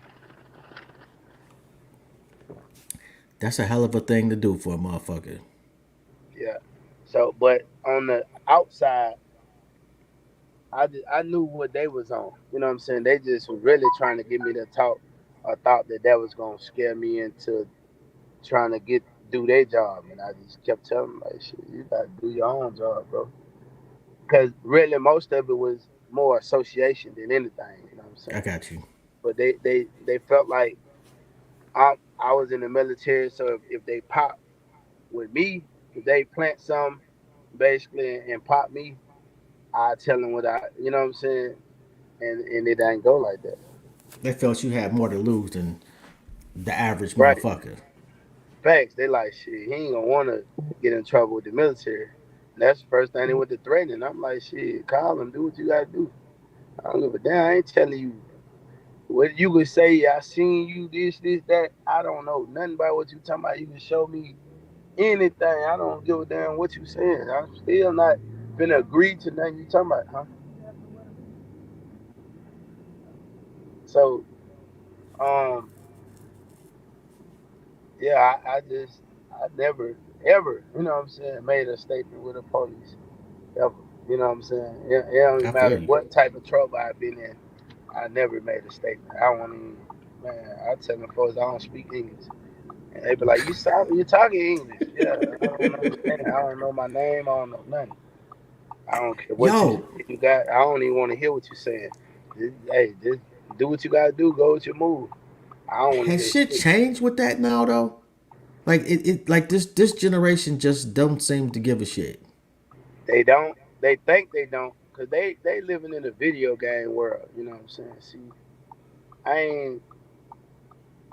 That's a hell of a thing to do for a motherfucker. Yeah. So, but on the outside, I knew what they was on. You know what I'm saying? They just were really trying to get me to talk. I thought that was gonna scare me into trying to do their job, and I just kept telling them like, shit, you gotta do your own job, bro. Because really, most of it was more association than anything. You know what I'm I saying? got you. But they felt like I was in the military, so if they pop with me, if they plant some basically and pop me, I tell them what you know what I'm saying, and it ain't go like that. They felt you had more to lose than the average Right. motherfucker. Facts. They like shit. He ain't gonna want to get in trouble with the military. And that's the first thing they went to threatening. I'm like, shit, call him. Do what you gotta do. I don't give a damn. I ain't telling you what you could say. I seen you this, that. I don't know nothing about what you talking about. You can show me anything. I don't give a damn what you saying. I'm still not gonna agree to nothing you talking about, huh? So, um, yeah, I never, ever, you know what I'm saying, made a statement with the police, ever. You know what I'm saying? It don't I even feel matter you. what type of trouble I've been in. I never made a statement. I won't even, man, I tell them folks I don't speak English. And they be like, you talking English? Yeah, I don't understand. I don't know my name. I don't know nothing. I don't care what you say Yo, you got. I don't even want to hear what you're saying. Just do what you got to do. Go with your move. I don't want to has hear shit shit. changed with that now though? Like it like this generation just don't seem to give a shit. They don't. They think they don't, cause they living in a video game world. You know what I'm saying? See, I ain't.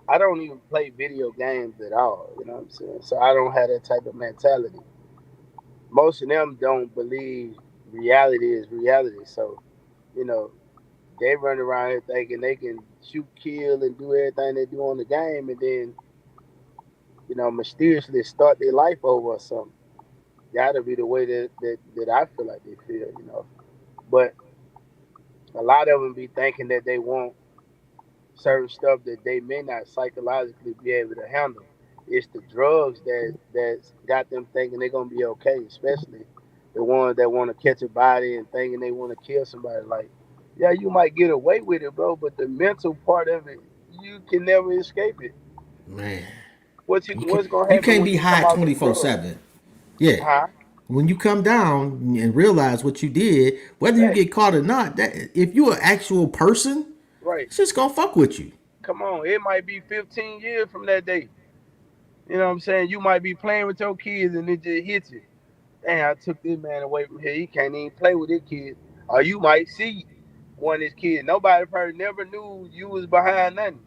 I don't even play video games at all. You know what I'm saying? So I don't have that type of mentality. Most of them don't believe reality is reality. So you know they run around here thinking they can shoot, kill, and do everything they do on the game, and then mysteriously start their life over or something. Gotta be the way that I feel like they feel. But a lot of them be thinking that they want certain stuff that they may not psychologically be able to handle. It's the drugs that's got them thinking they're gonna be okay, especially the ones that want to catch a body and thinking they want to kill somebody. Like, yeah, you might get away with it, bro, but the mental part of it, you can never escape it. Man. What's gonna You happen can't when be you come high off them drugs? 24/7. Yeah. Huh? When you come down and realize what you did, whether you Hey, get caught or not, that if you're an actual person, right. it's just gonna fuck with you. Come on, it might be 15 years from that day. You know what I'm saying? You might be playing with your kids and it just hits you. Damn, I took this man away from here. He can't even play with his kids. Or you might see one of his kids. Nobody probably never knew you was behind nothing.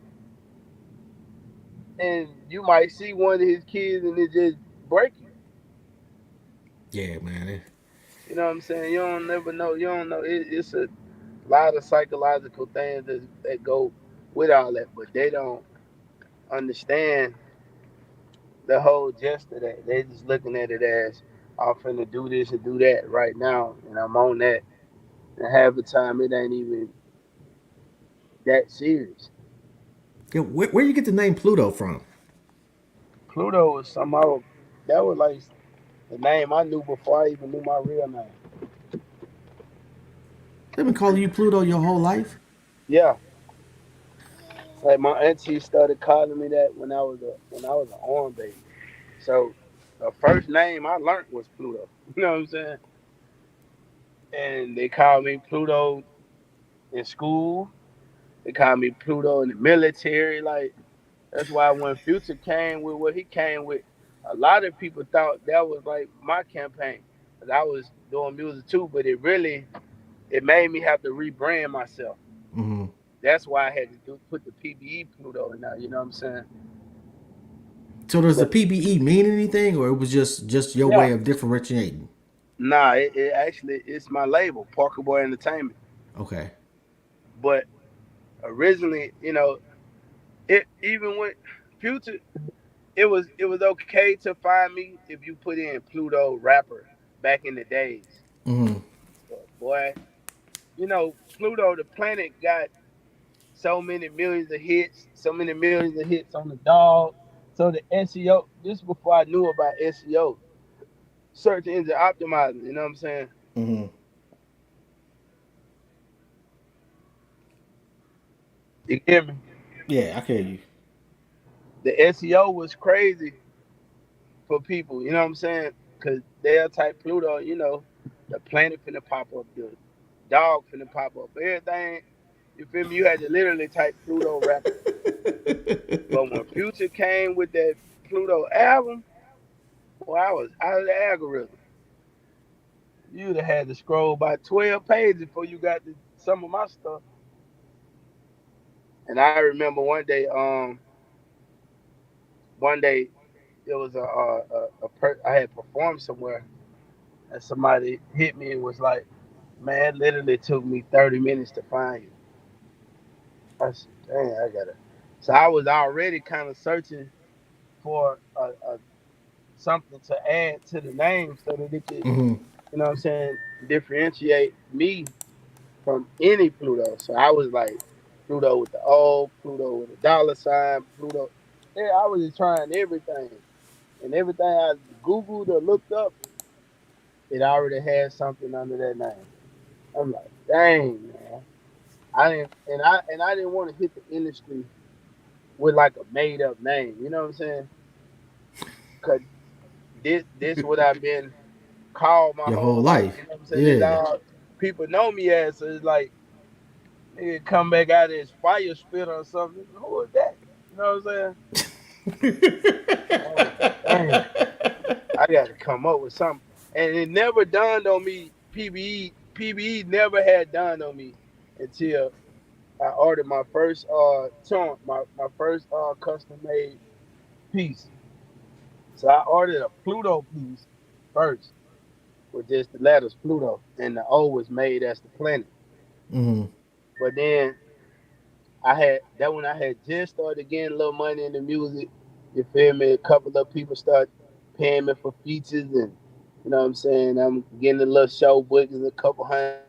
And you might see one of his kids and it just break you. Yeah, man. You know what I'm saying? You don't never know. You don't know. It's a lot of psychological things that go with all that, but they don't understand the whole gist of that. They just looking at it as I'm finna do this and do that right now, and I'm on that. And half the time it ain't even that serious. Yeah, where you get the name Pluto from? Pluto was somehow that was like the name I knew before I even knew my real name. They've been calling you Pluto your whole life. Yeah, like my auntie started calling me that when I was an arm baby. So the first name I learned was Pluto. You know what I'm saying? And they called me Pluto in school. They called me Pluto in the military. Like that's why when Future came with what he came with, a lot of people thought that was like my campaign. 'Cause I was doing music too, but it made me have to rebrand myself. Mm-hmm. That's why I had to put the PBE Pluto in there. You know what I'm saying? So does the But PBE mean anything, or it was just your yeah, way of differentiating? nah, it actually it's my label, Parker Boy Entertainment. Okay. But originally, it even with Future, it was okay to find me if you put in Pluto rapper back in the days. Mm-hmm. But boy, Pluto, the planet got so many millions of hits, so many millions of hits on the dog. So the SEO, this before I knew about SEO, search engine optimizing. You know what I'm saying? Mm-hmm. You hear me? Yeah, I hear you. The SEO was crazy for people. You know what I'm saying? Because they'll type Pluto. The planet finna pop up, the dog finna pop up, everything. You feel me? You had to literally type Pluto rapper. But when Future came with that Pluto album, boy, I was out of the algorithm. You'd have had to scroll by 12 pages before you got to some of my stuff. And I remember one day there was I had performed somewhere, and somebody hit me and was like, "Man, it literally took me 30 minutes to find you." I said, "Dang, I gotta." So I was already kind of searching for something to add to the name so that it could, Mm-hmm. what I'm saying, differentiate me from any Pluto. So I was like Pluto with the O, Pluto with a dollar sign, Pluto. Yeah, I was just trying everything. And everything I Googled or looked up, it already had something under that name. I'm like, dang man. I didn't want to hit the industry with like a made up name. You know what I'm saying? Cause this what I've been called my Your whole whole life. life. You know what I'm saying? This Yeah. all people know me as. So it's like nigga come back out of his fire spit or something. Who is that? You know what I'm saying? I was like, dang, I got to come up with something. And it never dawned on me. PBE never had dawned on me until I ordered my first tone, my first custom made piece. So I ordered a Pluto piece first with just the letters Pluto, and the O was made as the planet. Mm-hmm. But then I had that when I had just started getting a little money in the music. You feel me? A couple of people start paying me for features, and you know what I'm saying. I'm getting a little show bookings, a couple $100 a month. So I was like,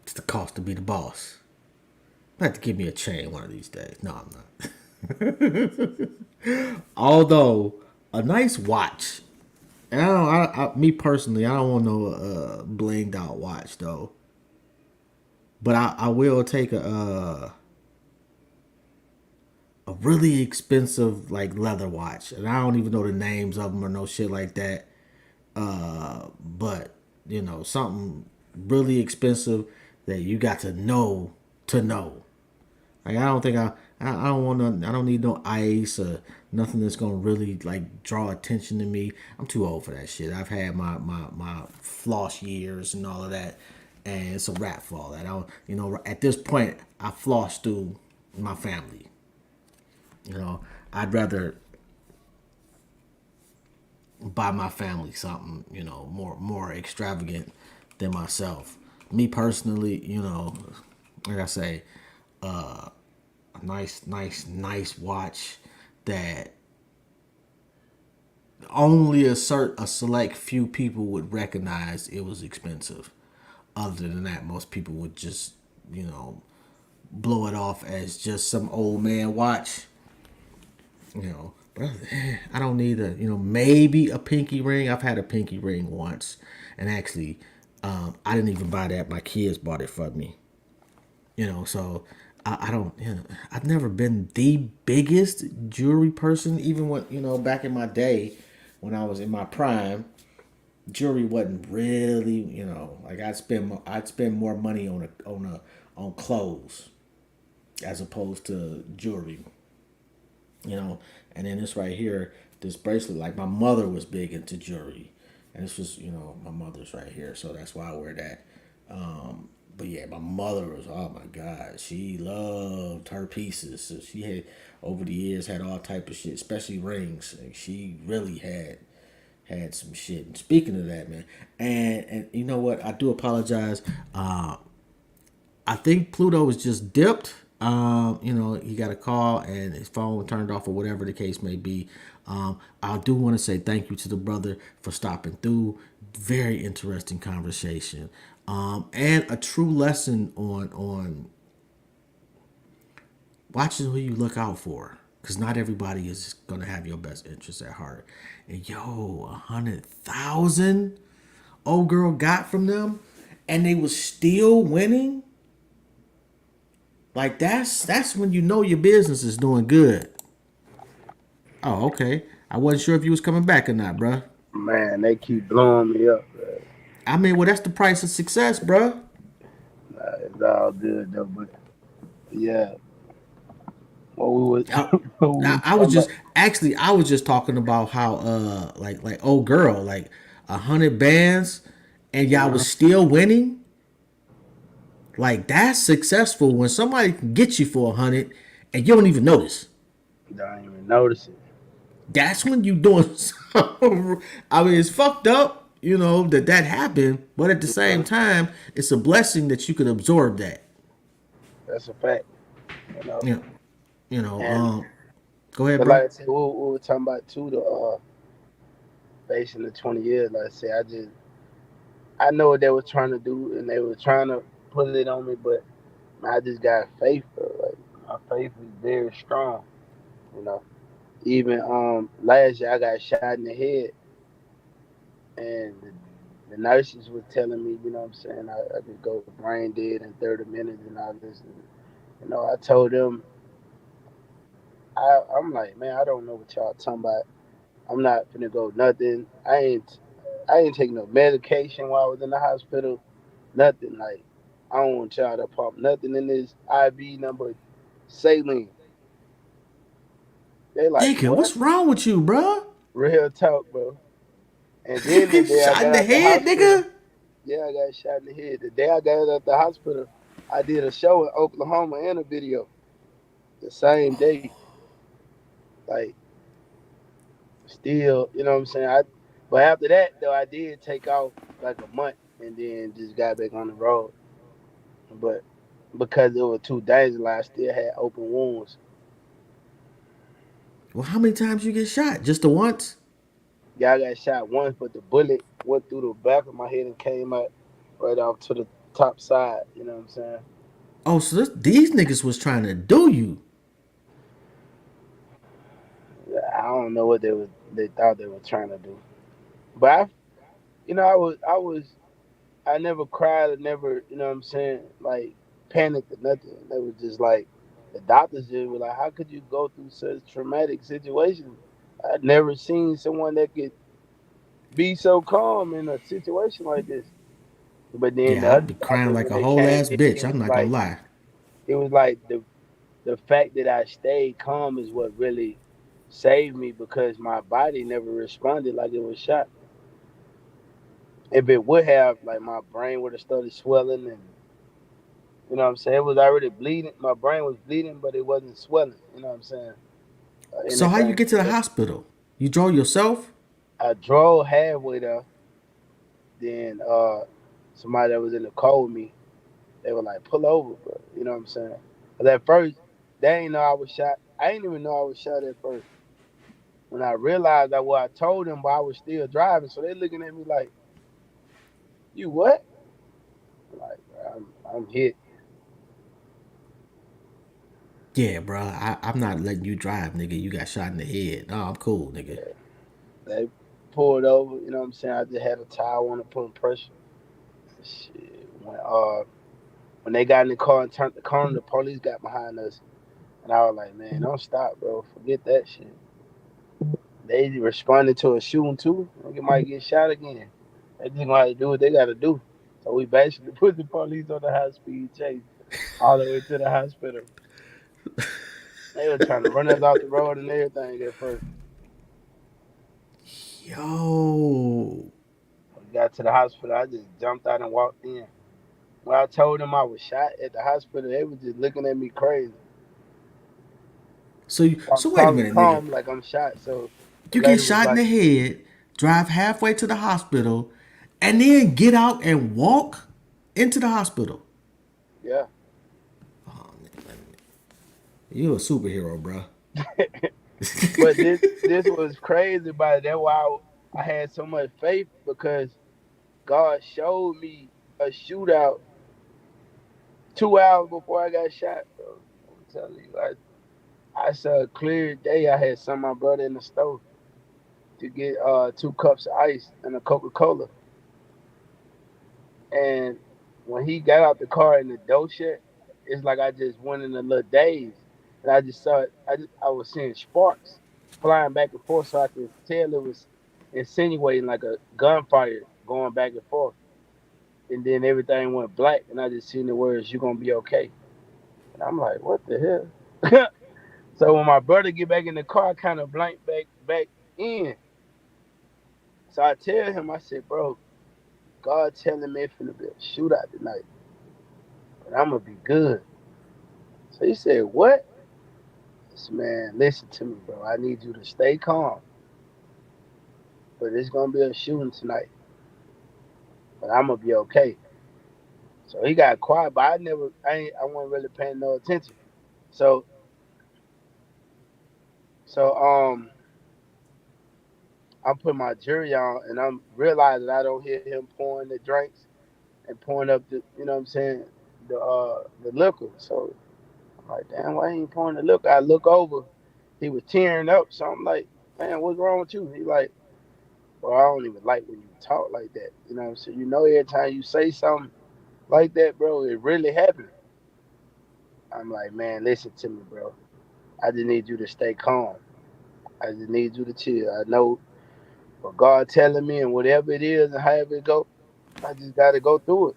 It's the cost to be the boss. I have to give me a chain one of these days. No, I'm not. Although a nice watch, and me personally, I don't want no blinged out watch though. But I will take a really expensive like leather watch, and I don't even know the names of them or no shit like that. But something really expensive that you got to know. Like I don't think I don't want to. I don't need no ice or nothing that's gonna really like draw attention to me. I'm too old for that shit. I've had my floss years and all of that, and it's a wrap for all that. I don't, at this point, I floss through my family. I'd rather buy my family something, more extravagant than myself. Me personally, like I say, a nice watch that only a select few people would recognize it was expensive. Other than that, most people would just, you know, blow it off as just some old man watch. But I don't need maybe a pinky ring. I've had a pinky ring once, and actually, I didn't even buy that. My kids bought it for me. So I don't. I've never been the biggest jewelry person. Even when back in my day, when I was in my prime, jewelry wasn't really like I'd spend more money on clothes as opposed to jewelry. you know. And then this right here, this bracelet, like my mother was big into jewelry, and this was, my mother's right here, so that's why I wear that. But yeah, my mother was, oh my god, she loved her pieces. So she had over the years had all type of shit, especially rings. Like, she really had some shit. And speaking of that, man, and you know what? I do apologize. I think Pluto was just dipped. He got a call and his phone turned off or whatever the case may be. I do want to say thank you to the brother for stopping through. Very interesting conversation, and a true lesson on watching who you look out for. Cause not everybody is gonna have your best interests at heart. And yo, 100,000 old girl got from them, and they was still winning. Like that's when you know your business is doing good. Oh, okay. I wasn't sure if you was coming back or not, bruh. Man, they keep blowing me up. I mean, well, that's the price of success, bruh. It's all good though, but yeah, what we was I, what we was I was talking about. just actually I was just talking about how like old girl, like 100 bands, and y'all Uh-huh. was still winning. Like that's successful when somebody can get you for 100 and you don't even notice. Don't even notice it. That's when you doing something. I mean, it's fucked up, that happened, but at the same Uh, time, it's a blessing that you could absorb that. that's a fact, you know. You know, you know. And Go ahead, but bro. like I said, we were talking about too the based in the 20 years. Like I said, I know what they were trying to do, and they were trying to put it on me, but I just got faith, bro. Like my faith is very strong, you know. Even last year I got shot in the head, and the nurses were telling me, you know what I'm saying, I could go brain dead in 30 minutes and all this. And, I told them, I'm like, man, I don't know what y'all talking about. I'm not finna go nothing. I ain't taking no medication while I was in the hospital. Nothing. Like, I don't want y'all to pump nothing in this IV number saline. They like, Nigga, what? what's wrong with you, bro? Real talk, bro. And then the day I Shot in got the out the head, hospital, nigga. yeah, I got shot in the head. The day I got out the hospital, I did a show in Oklahoma and a video the same day. Like, still, you know what I'm saying? But after that, though, I did take off like a month and then just got back on the road. But because it was too dangerous, I still had open wounds. Well, how many times you get shot? Just the once? Yeah, I got shot once, but the bullet went through the back of my head and came out right off to the top side. You know what I'm saying? Oh, so these niggas was trying to do you. I don't know what they thought they were trying to do. But I never cried or never, you know what I'm saying, like panicked or nothing. They was just like the doctors just were like, how could you go through such traumatic situation? I'd never seen someone that could be so calm in a situation like this. But then the Yeah, I'd other be crying doctors like when a they whole came ass in, bitch. I'm not gonna lie. it was like the fact that I stayed calm is what really saved me because my body never responded like it was shot. If it would have, like my brain would have started swelling and you know what I'm saying? It was already bleeding. My brain was bleeding, but it wasn't swelling. You know what I'm saying? So how you Anything. get to the hospital? You drove yourself? I drove halfway there. Then somebody that was in the car with me, they were like, "Pull over, bro." You know what I'm saying? But at first, they ain't know I was shot. I didn't even know I was shot at first. When I realized that what I told them, but I was still driving, so they looking at me like, "You what?" Like, I'm hit. Yeah, bro. I'm not letting you drive, nigga. You got shot in the head. No, I'm cool, nigga. They pulled over. You know what I'm saying? I just had a towel on to put pressure. Shit. When they got in the car and turned the corner, the police got behind us, and I was like, "Man, don't stop, bro. Forget that shit." They responded to a shooting too. Nigga might get shot again. They just gonna have to do what they gotta do. So we basically put the police on the high speed chase all the way to the hospital. They were trying to run us off the road and everything at first. Yo. We got to the hospital. I just jumped out and walked in. When I told them I was shot at the hospital, they were just looking at me crazy. I'm So wait a talking minute, nigga. calm like I'm shot. So the You get lady was shot in like, the head, drive halfway to the hospital, and then get out and walk into the hospital. yeah. You a superhero, bro. But this was crazy about it. That's why I had so much faith because God showed me a shootout 2 hours before I got shot, bro. I'm telling you, I saw a clear day. I had some of my brother in the store to get 2 cups of ice and a Coca-Cola. And when he got out the car in the dough shed, it's like I just went in a little daze. And I just saw it. I was seeing sparks flying back and forth, so I could tell it was insinuating like a gunfire going back and forth. And then everything went black, and I just seen the words, "You're gonna be okay." And I'm like, "What the hell?" So when my brother get back in the car, I kind of blank back in. So I tell him, I said, "Bro, God telling me it's finna be a shootout tonight, but I'm gonna be good." So he said, "What?" I said, "Man, listen to me, bro. I need you to stay calm, but it's gonna be a shooting tonight, but I'm gonna be okay." So he got quiet, but I wasn't really paying no attention. So so I'm putting my jury on, and I'm realizing I don't hear him pouring the drinks and pouring up the, you know what I'm saying, the liquor. So I'm like, damn, why he ain't pouring the liquor? I look over, he was tearing up. So I'm like, man, what's wrong with you? He like, well, I don't even like when you talk like that. You know what I'm saying? You know, every time you say something like that, bro, it really happened. I'm like, man, listen to me, bro. I just need you to stay calm. I just need you to chill. I know what God telling me and whatever it is and however it go, I just gotta go through it.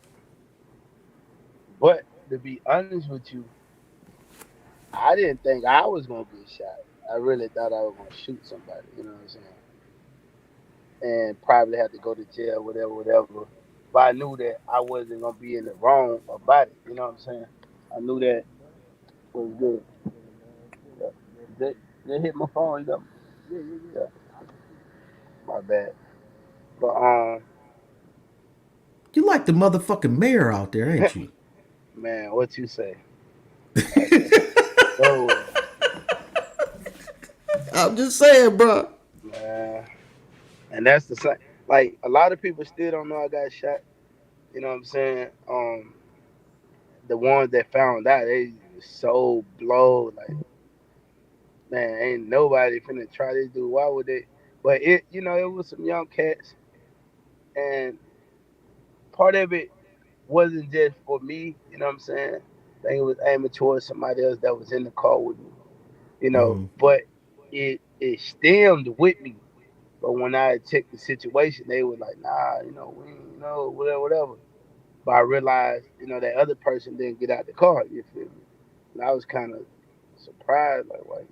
But to be honest with you, I didn't think I was gonna get shot. I really thought I was gonna shoot somebody, you know what I'm saying? And probably have to go to jail, whatever, whatever. But I knew that I wasn't gonna be in the wrong about it, you know what I'm saying? I knew that was good. Yeah. They hit my phone, you got yeah, my bad. But You like the motherfucking mayor out there, ain't you? man, what you say? I said, oh I'm just saying, bro. man. And that's the same. Like a lot of people still don't know I got shot. You know what I'm saying? The ones that found out, they was so blown. Like, man, ain't nobody finna try this dude. Why would they? But it was some young cats, and part of it wasn't just for me. You know what I'm saying? I think it was aiming towards somebody else that was in the car with me. But it stemmed with me. But when I checked the situation, they were like, nah, we, whatever, whatever. But I realized, that other person didn't get out the car. You feel me? And I was kind of surprised, like, why?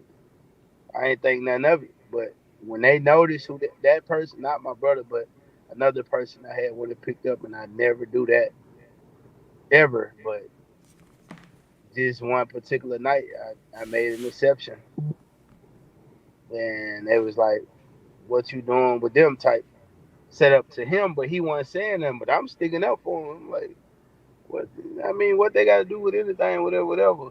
I ain't think nothing of it. But when they noticed who that person, not my brother, but another person I had would have picked up, and I never do that ever. But just one particular night, I made an exception, and it was like, "What you doing with them?" type set up to him, but he wasn't saying nothing. But I'm sticking up for him. I'm like, what? I mean, what they got to do with anything, whatever, whatever.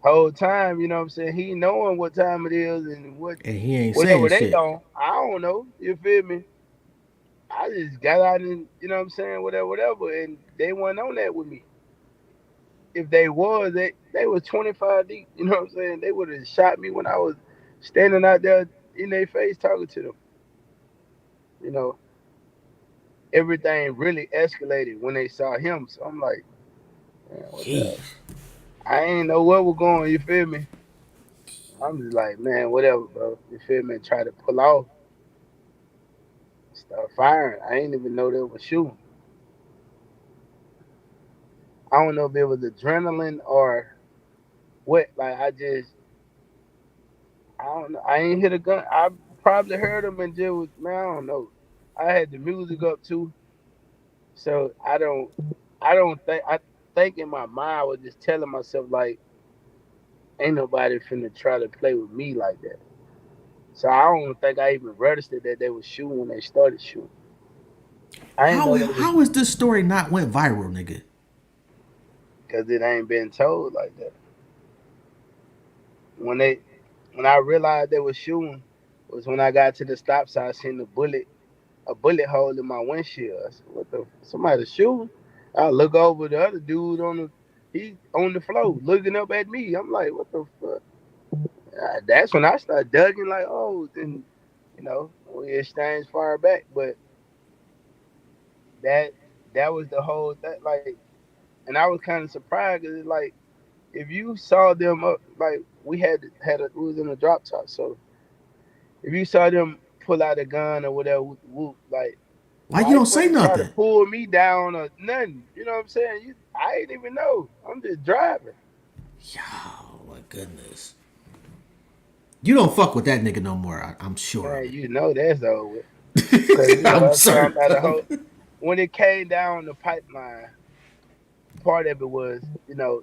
Whole time, you know what I'm saying? He knowing what time it is and And he ain't whatever saying they shit. don't. I don't know. You feel me? I just got out and what I'm saying, whatever, whatever, and they weren't on that with me. If they was, they was 25 deep. You know what I'm saying? They would have shot me when I was standing out there in their face talking to them. You know, everything really escalated when they saw him. So I'm like, man, what the hell? Jeez. I ain't know where we're going. You feel me? I'm just like, man, whatever, bro. You feel me? Try to pull off, start firing. I ain't even know they were shooting. I don't know if it was adrenaline or what. Like I just I don't know. I ain't hit a gun. I probably heard him and just was, man, I don't know. I had the music up too, so I don't think in my mind I was just telling myself like, ain't nobody finna try to play with me like that. So I don't think I even registered that they was shooting when they started shooting. I ain't How know they was how is this story not went viral, nigga? because it ain't been told like that. When they when I realized they was shooting was when I got to the stop sign, I seen a bullet hole in my windshield. I said, "What the? Somebody shooting?" I look over the other dude he on the floor looking up at me. I'm like, "What the fuck?" That's when I start dugging. Like, oh, then we exchanged fire back. But that that was the whole thing. Like, and I was kind of surprised because like if you saw them up, like we was in a drop top, so if you saw them pull out a gun or whatever, whoop, like Why you why don't you say ain't try to nothing? pull me down or nothing? You know what I'm saying? I ain't even know. I'm just driving. Oh my goodness. You don't fuck with that nigga no more. I'm sure of Man, it. you know that's over. Cause I'm I'm talking certain. about the whole when it came down the pipeline, part of it was,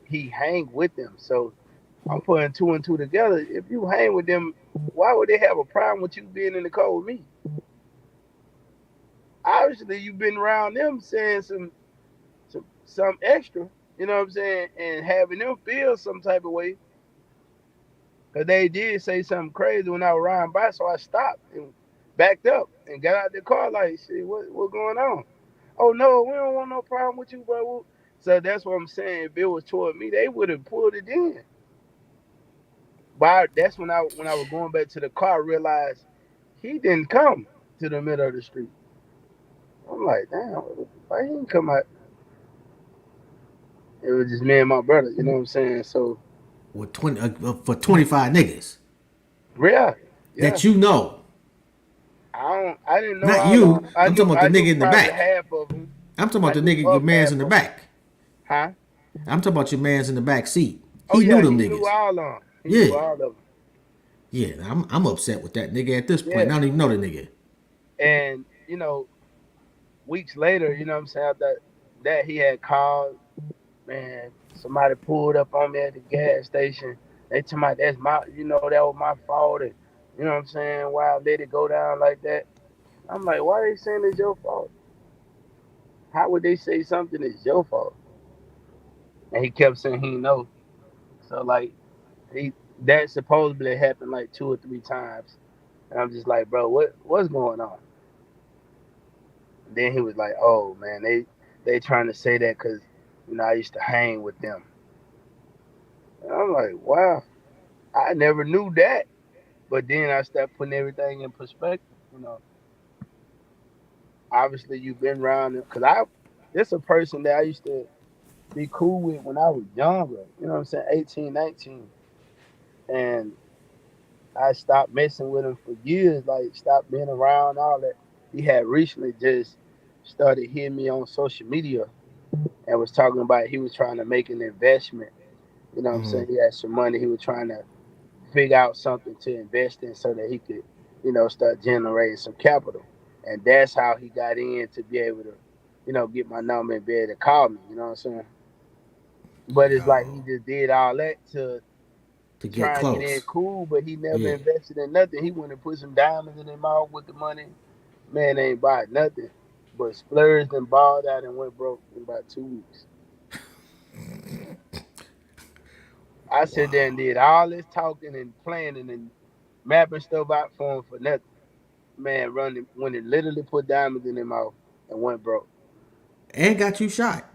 he hang with them. So I'm putting two and two together. If you hang with them, why would they have a problem with you being in the car with me? Obviously, you've been around them saying some extra. You know what I'm saying, and having them feel some type of way. Cause they did say something crazy when I was riding by, so I stopped and backed up and got out the car like, shit, what going on? Oh no, we don't want no problem with you, bro. So that's what I'm saying. If it was toward me, they would have pulled it in. But that's when I was going back to the car, I realized he didn't come to the middle of the street. I'm like, damn, why he didn't come out? It was just me and my brother. You know what I'm saying? So With 20 for 25 niggas yeah, yeah. that you know, I didn't know not all of them. you. I I'm talking knew about the I knew nigga in the probably back. half of them. I'm talking I about the knew nigga, your of man's half in the of them. back. Huh? I'm talking about your man's in the back seat. Oh He knew yeah, them he knew niggas. all of them. He Yeah, knew all of them. yeah. I'm upset with that nigga at this point. Yeah. I don't even know the nigga. And weeks later, you know what I'm saying, after that he had called, man, somebody pulled up on me at the gas station. They told me that's that was my fault and you know what I'm saying, why I let it go down like that. I'm like, why they saying it's your fault? How would they say something is your fault? And he kept saying he know. So like he that supposedly happened like 2 or 3 times. And I'm just like, bro, what's going on? And then he was like, oh man, they trying to say that because I used to hang with them. And I'm like, wow, I never knew that. But then I started putting everything in perspective. Obviously you've been around because this a person that I used to be cool with when I was younger. You know what I'm saying, 18, 19, and I stopped messing with him for years. Like stopped being around all that. He had recently just started hitting me on social media and was talking about he was trying to make an investment. You know what I'm saying? He had some money. He was trying to figure out something to invest in so that he could, start generating some capital. And that's how he got in to be able to, get my number and be able to call me. You know what I'm saying? But it's like he Yo, just did all that to to get try and get in close. cool, but he never Yeah. invested in nothing. He went and put some diamonds in his mouth with the money. Man ain't buy nothing. But splurged and balled out and went broke in about 2 weeks. I sat there and Wow. did all this talking and planning and mapping stuff out for him for nothing. Man, running when it literally put diamonds in his mouth and went broke And got you shot.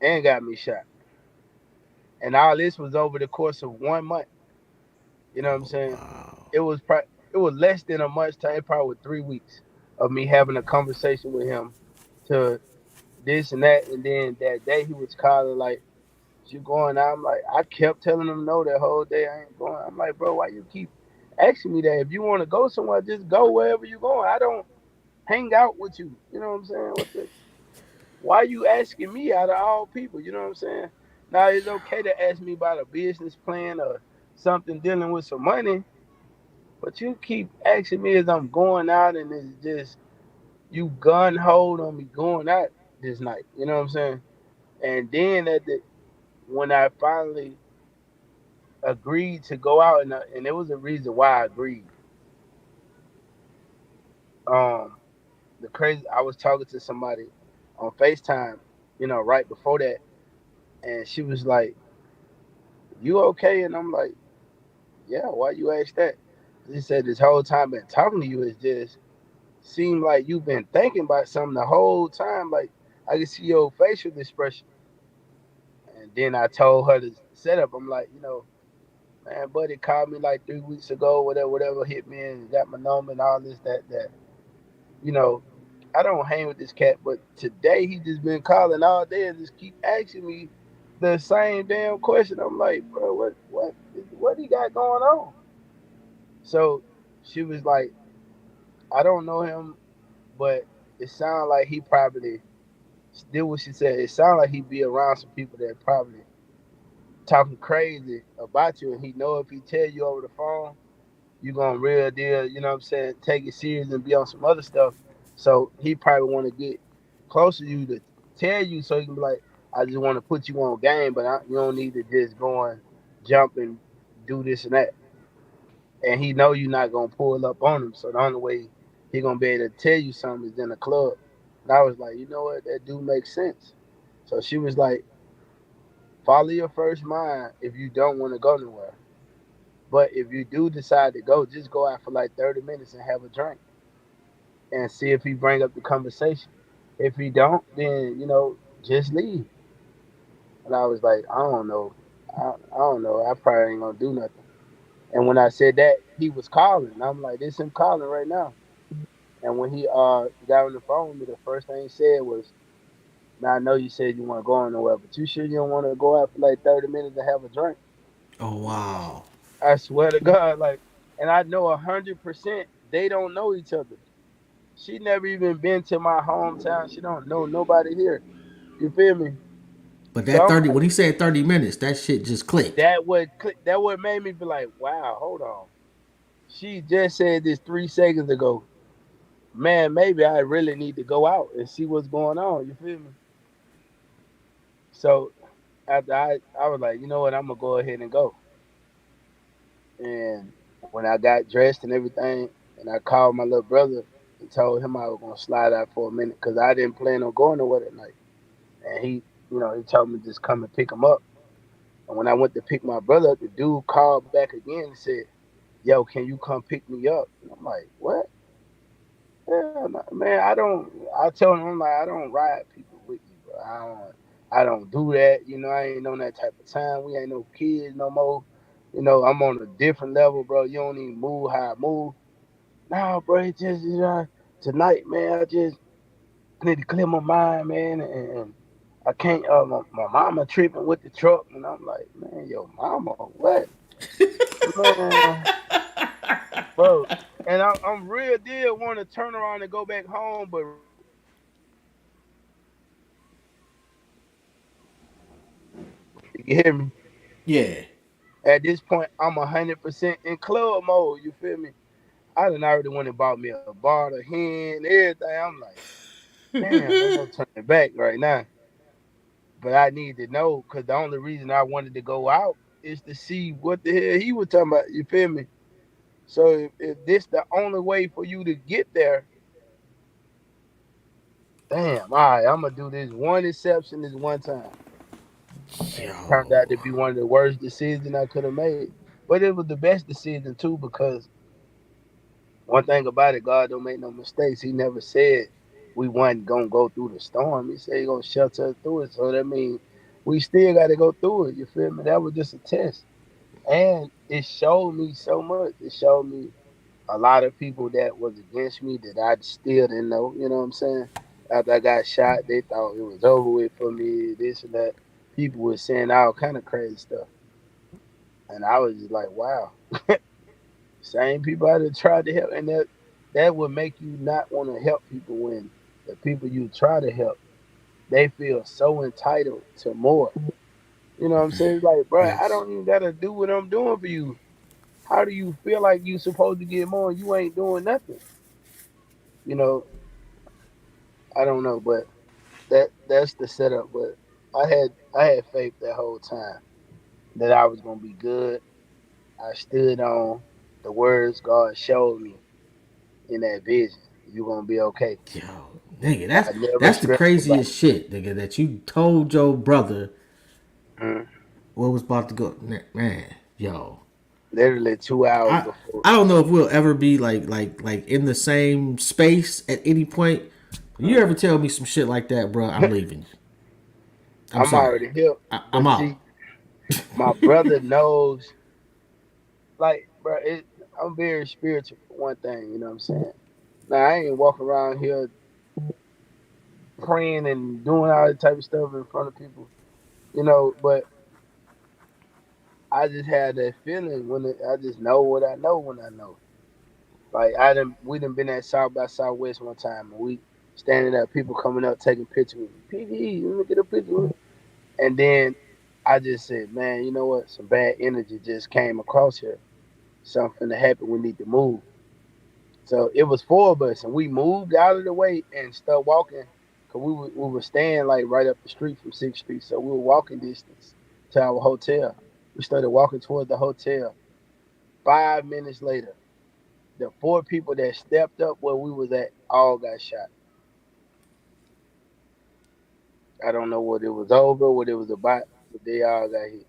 and got me shot. And all this was over the course of 1 month. You know what I'm Oh saying? wow. It was less than a month's time, probably 3 weeks of me having a conversation with him to this and that, and then that day he was calling like, "You going out?" I'm like, I kept telling him no that whole day. I ain't going. I'm like, bro, why you keep asking me that? If you want to go somewhere, just go wherever you going. I don't hang out with you. You know what I'm saying? Why you asking me out of all people? You know what I'm saying? Now it's okay to ask me about a business plan or something dealing with some money, But you keep asking me as I'm going out, and it's just you gun hold on me going out this night. You know what I'm saying? And then when I finally agreed to go out, and there was a reason why I agreed. Um, the crazy, I was talking to somebody on FaceTime, right before that, and she was like, "You okay?" And I'm like, "Yeah." Why you ask that? She said, "This whole time been talking to you is just seem like you've been thinking about something the whole time. Like I can see your facial expression." And then I told her the setup. I'm like, man, buddy called me like 3 weeks ago, whatever, hit me and got my number and all this, that. You know, I don't hang with this cat, but today he just been calling all day and just keep asking me the same damn question. I'm like, bro, what he got going on? So she was like, I don't know him, but it sounds like he probably still what she said. It sounds like he be around some people that probably talking crazy about you, and he know if he tell you over the phone, you gonna real deal, what I'm saying, take it serious and be on some other stuff. So he probably want to get closer to you to tell you, so he can be like, I just want to put you on game, but you don't need to just go and jump and do this and that. And he know you're not gonna pull up on him, so the only way he gonna be able to tell you something is in the club. And I was like, you know what, that do make sense. So she was like, follow your first mind if you don't want to go nowhere. But if you do decide to go, just go out for like 30 minutes and have a drink and see if he bring up the conversation. If he don't, then just leave. And I was like, I don't know, I don't know. I probably ain't gonna do nothing. And when I said that, he was calling. I'm like, this him calling right now. And when he got on the phone with me, the first thing he said was, "Man, I know you said you want to go on nowhere, but you sure you don't want to go out for like 30 minutes and have a drink?" Oh And I'm like, wow. I swear to God, like, and I know 100% they don't know each other. She never even been to my hometown. She don't know nobody here. You feel me? But So that I'm 30 like, when he said 30 minutes, that shit just clicked. that would made me be like, wow, hold on. She just said this 3 seconds ago. Man, maybe I really need to go out and see what's going on. You feel me? So after I was like, you know what, I'm gonna go ahead and go. And when I got dressed and everything, and I called my little brother and told him I was gonna slide out for a minute because I didn't plan on going nowhere that night. And he told me just come and pick him up. And when I went to pick my brother up, the dude called back again and said, "Yo, can you come pick me up?" And I'm like, "What? Yeah, man, I don't." I told him, I'm like, "I don't ride people with you, bro. I don't do that. I ain't on that type of time. We ain't no kids no more. I'm on a different level, bro. You don't even move how I move. Nah, bro, it's just tonight, man. I need to clear my mind, man, and I can't. My mama tripping with the truck, and I'm like, man, your mama, what, man, bro? And I'm real deal want to turn around and go back home, but you hear me? Yeah. At this point, I'm 100% in club mode. You feel me? I done already went and bought me a bottle, of hen, everything. I'm like, damn, ain't no turning back right now. But I need to know because the only reason I wanted to go out is to see what the hell he was talking about. You feel me? So if this the only way for you to get there, damn, all right, I'm gonna do this one exception this one time. And it turned out to Yo. be one of the worst decisions I could have made. But it was the best decision too because one thing about it, God don't make no mistakes. He never said we wasn't gonna go through the storm. He said he gonna shelter us through it. So that means we still gotta go through it. You feel me? That was just a test. And it showed me so much. It showed me a lot of people that was against me that I still didn't know. You know what I'm saying? After I got shot, they thought it was over with for me, this and that. People were saying all kind of crazy stuff. And I was just like, wow. Same people that tried to help, and that would make you not want to help people when the people you try to help, they feel so entitled to more. You know what I'm saying? It's like, bro, I Facts. don't even gotta do what I'm doing for you. How do you feel like you supposed to get more and you ain't doing nothing? You know, I don't know, but that's the setup. But I had faith that whole time that I was gonna be good. I stood on the words God showed me in that vision. You're gonna be okay. Yo, nigga, I never that's the stressed about craziest shit, nigga. That you told your brother it. what was about to go. Man, yo, Literally 2 hours I before. I don't know if we'll ever be like in the same space at any point. You ever tell me some shit like that, bro? I'm leaving. I'm I'm sorry. already here. I'm But out. see, my brother knows, like, bro, I'm very spiritual for one thing, you know what I'm saying? Now, I ain't walking around here praying and doing all that type of stuff in front of people, but I just had that feeling I just know what I know when I know. Like, we done been at South by Southwest one time, and we standing there, people coming up taking pictures with me. PV, let me get a picture with me. And then I just said, man, you know what? Some bad energy just came across here. Something to happen. We need to move. So it was four of us, and we moved out of the way and started walking because we were staying like right up the street from Sixth Street, so we were walking distance to our hotel. We started walking towards the hotel. 5 minutes later, the four people that stepped up where we was at all got shot. I don't know what it was over, what it was about, but they all got hit.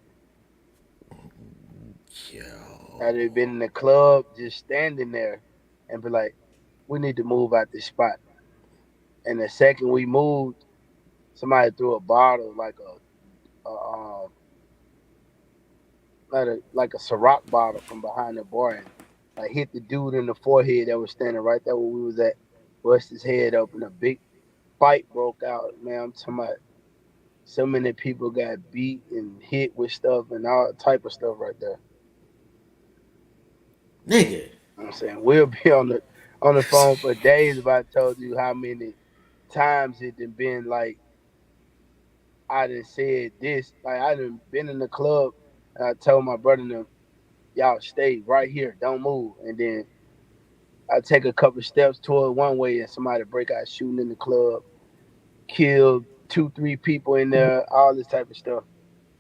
I'd Yo, have been in the club just standing there and be like, we need to move out this spot. And the second we moved, somebody threw a bottle like a Ciroc bottle from behind the bar and like hit the dude in the forehead that was standing right there where we was at, bust his head open. A big fight broke out. Man, I'm talking about so many people got beat and hit with stuff and all type of stuff right there. nigga. You know what I'm saying we'll be on the phone for days if I told you how many times it done been like I done said this. Like I done been in the club and I told my brother and them, y'all stay right here, don't move. And then I take a couple steps toward one way and somebody break out shooting in the club, kill two, three people in there, all this type of stuff.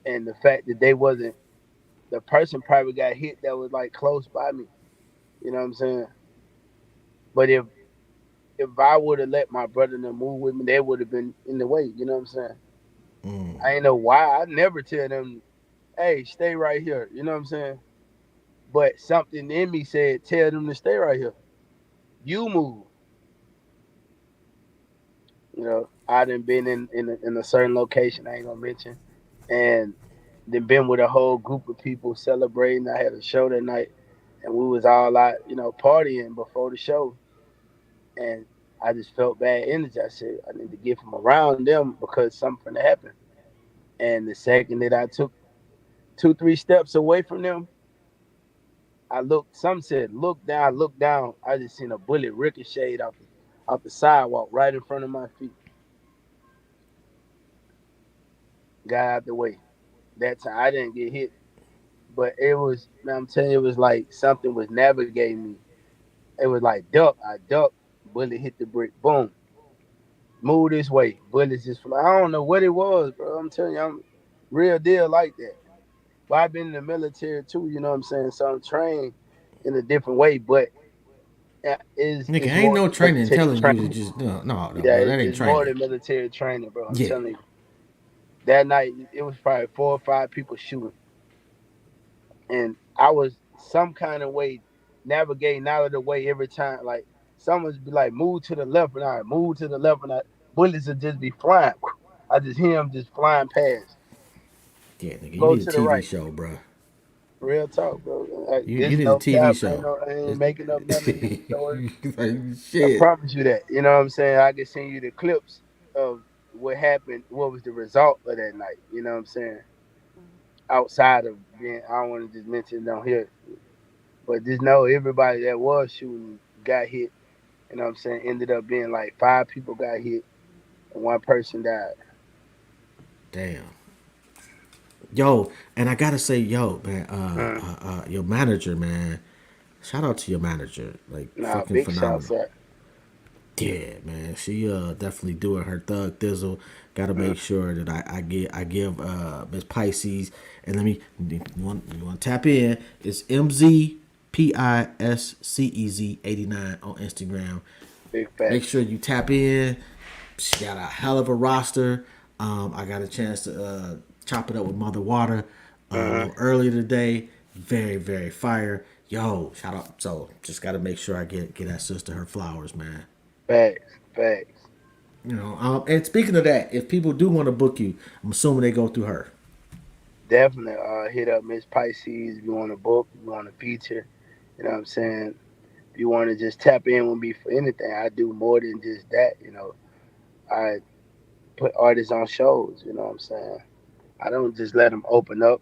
And the fact that they wasn't the person probably got hit that was like close by me. You know what I'm saying? But if I would have let my brother and them move with me, they would have been in the way. You know what I'm saying? I ain't know why. I never tell them, hey, stay right here. You know what I'm saying? But something in me said, tell them to stay right here. You move. I done been in a certain location I ain't gonna mention, and then been with a whole group of people celebrating. I had a show that night, and we was all out, partying before the show, and I just felt bad energy. I said I need to get from around them because something happened. And the second that I took two, three steps away from them, I looked. Some said look down. I looked down. I just seen a bullet ricochet off the sidewalk right in front of my feet. Got out the way. That time I didn't get hit, but it was. Man, I'm telling you, it was like something was navigating me. It was like duck. I ducked. Bullet hit the brick. Boom. Move this way. Bullets just fly. I don't know what it was, bro. I'm telling you, I'm real deal like that. But I've been in the military too. You know what I'm saying? So I'm trained in a different way, but Nigga, it's ain't more no than training military telling you to training. just no, Yeah, bro. That ain't it's more training. than military training, bro. I'm Yeah, telling you. That night, it was probably 4 or 5 people shooting, and I was some kind of way navigating out of the way every time. Like someone's be like, "Move to the left," and I move to the left, and bullets would just be flying. I just hear them just flying past. yeah, nigga. You Go need a to the TV right. show, bro. Real talk, bro. Like, You this need a no TV cap. Ain't show. no. I ain't It's, making up none of these stories. like, I shit. promise you that. You know what I'm saying? I can send you the clips of what happened. What was the result of that night? You know what I'm saying? Outside of being, I don't want to just mention it on here, but just know everybody that was shooting got hit. You know what I'm saying? Ended up being like 5 people got hit and one person died. Damn. Yo, and I gotta say, yo, man, Mm. your manager, man. Shout out to your manager, like Nah, fucking big shouts phenomenal. out. Yeah, man, she definitely doing her thug thizzle. Got to Mm. make sure that I give Miss Pisces, and let me you want to tap in. It's MZPISCEZ 89 on Instagram. Big Make facts. sure you tap in. She got a hell of a roster. I got a chance to chop it up with Mother Water a Mm-hmm. little earlier today. Very, very fire. Yo, shout out. So just got to make sure I get that sister her flowers, man. Facts. Facts. And speaking of that, if people do want to book you, I'm assuming they go through her. Definitely hit up Miss Pisces if you want to book, if you want to feature. You know what I'm saying? If you want to just tap in with me for anything, I do more than just that. I put artists on shows. You know what I'm saying? I don't just let them open up.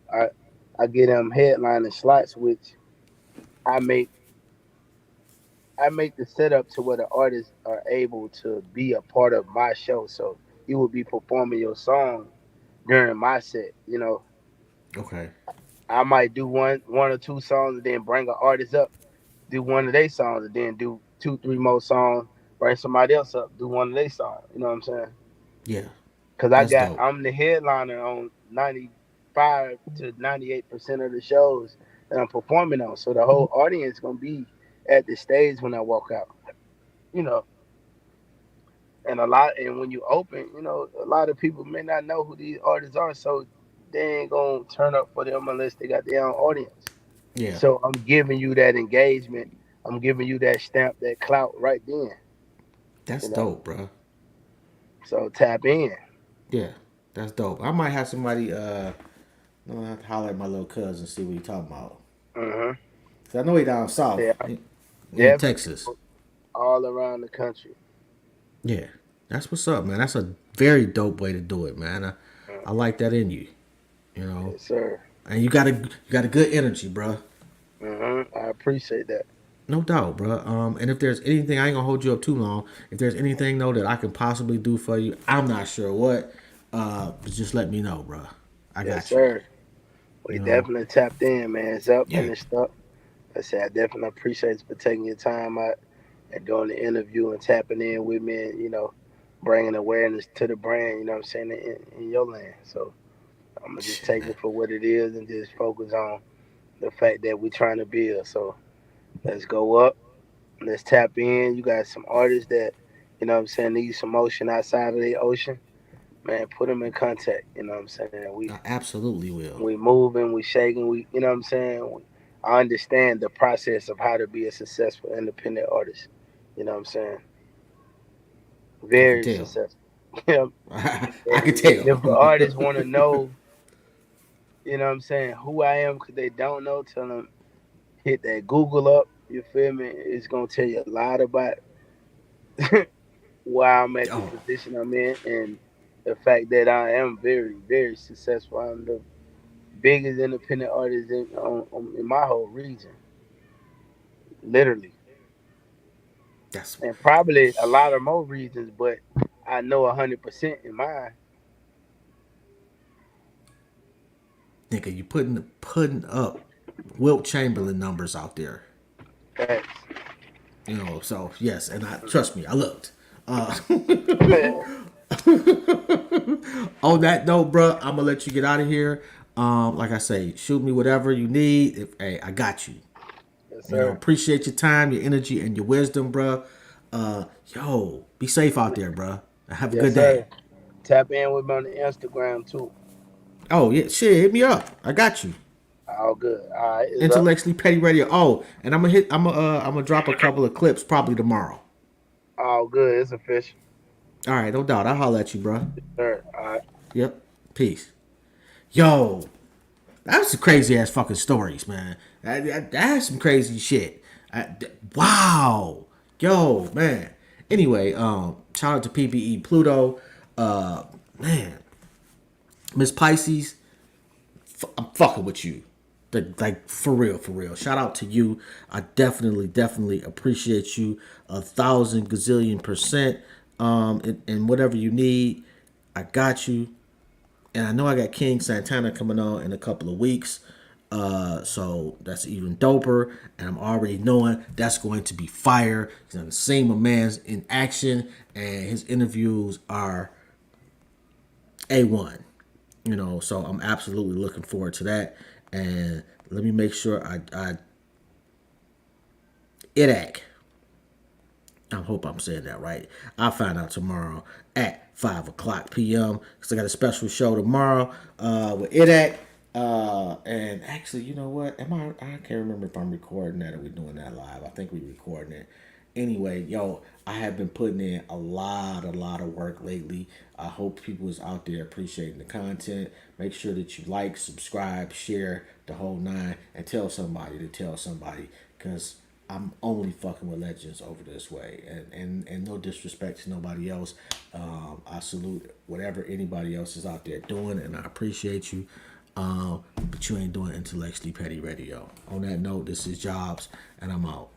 I get them headlining slots, which I make I make the setup to where the artists are able to be a part of my show. So you will be performing your song during my set. Okay. I might do one or two songs and then bring an artist up, do one of their songs, and then do two, three more songs, bring somebody else up, do one of their songs. You know what I'm saying? Yeah, Because that's dope. I'm the headliner on 95 to 98% of the shows that I'm performing on. So the whole audience gonna be at the stage when I walk out. You know, and when you open, a lot of people may not know who these artists are, so they ain't gonna turn up for them unless they got their own audience. Yeah, So I'm giving you that engagement. I'm giving you that stamp, that clout right then. that's You know, dope, bro. so tap in. Yeah, that's dope. I might have somebody. I'm gonna have to holler at my little cousin see what he talking about. Hmm. Cause I know he down south. Yeah, He in definitely Texas. all around the country. Yeah, that's what's up, man. That's a very dope way to do it, man. I Mm. like that in you. You know, Yes, sir. and you got a good energy, bro. I appreciate that. No doubt, bro. And if there's anything, I ain't gonna hold you up too long. If there's anything though that I can possibly do for you, I'm not sure what. But just let me know, bro. I Yes, got you. sir. We You know. definitely tapped in, man. It's up Yeah. and it's stuck. I say I definitely appreciate you for taking your time out and doing the interview and tapping in with me and, bringing awareness to the brand, you know what I'm saying, in your land. So I'm going to just Shit, take man. it for what it is and just focus on the fact that we're trying to build. So let's go up. Let's tap in. You got some artists that, you know what I'm saying, need some motion outside of the ocean. Man, put them in contact. You know what I'm saying? I absolutely will. We moving, we shaking, you know what I'm saying? I understand the process of how to be a successful independent artist. You know what I'm saying? I can Very tell. successful. and, I can and tell. if the artists want to know, you know what I'm saying, who I am because they don't know, tell them hit that Google up. You feel me? It's gonna tell you a lot about why I'm at the Oh, position I'm in and the fact that I am very, very successful. I'm the biggest independent artist in my whole region, literally, that's and probably a lot of more regions. But I know 100% in mine. nigga. You putting up Wilt Chamberlain numbers out there. Facts. So yes, and I trust me, I looked. Uh, on that note, bro, I'm gonna let you get out of here. Like I say, shoot me whatever you need. Hey, I got you. Yes, sir. Appreciate your time, your energy, and your wisdom, bro. Yo, be safe out there, bro. Have a Yes, good day. sir. Tap in with me on the Instagram too. Oh yeah, shit, hit me up. I got you. All good. All right, it's up. Intellectually Petty Radio. Oh, and I'm gonna drop a couple of clips probably tomorrow. All good. It's official. All right, no doubt. I'll holler at you, bro. Sir. All right. Yep. Peace. Yo, that's some crazy ass fucking stories, man. That's some crazy shit. Wow. Yo, man. Anyway, shout out to Pbe Pluto. Man, Miss Pisces, I'm fucking with you. Like for real, for real. Shout out to you. I definitely appreciate you 1,000 gazillion percent. And whatever you need, I got you. And I know I got King Santana coming on in a couple of weeks. So that's even doper. And I'm already knowing that's going to be fire. Because I'm seeing my man's in action. And his interviews are A1. So I'm absolutely looking forward to that. And let me make sure I Idak. I hope I'm saying that right. I'll find out tomorrow at 5 o'clock p.m. because I got a special show tomorrow with Idak. And actually, you know what? I can't remember if I'm recording that or we're doing that live. I think we're recording it. Anyway, yo, I have been putting in a lot of work lately. I hope people is out there appreciating the content. Make sure that you like, subscribe, share the whole nine, and tell somebody to tell somebody because I'm only fucking with legends over this way, and no disrespect to nobody else. I salute whatever anybody else is out there doing, and I appreciate you. But you ain't doing intellectually petty radio. On that note, this is Jobs, and I'm out.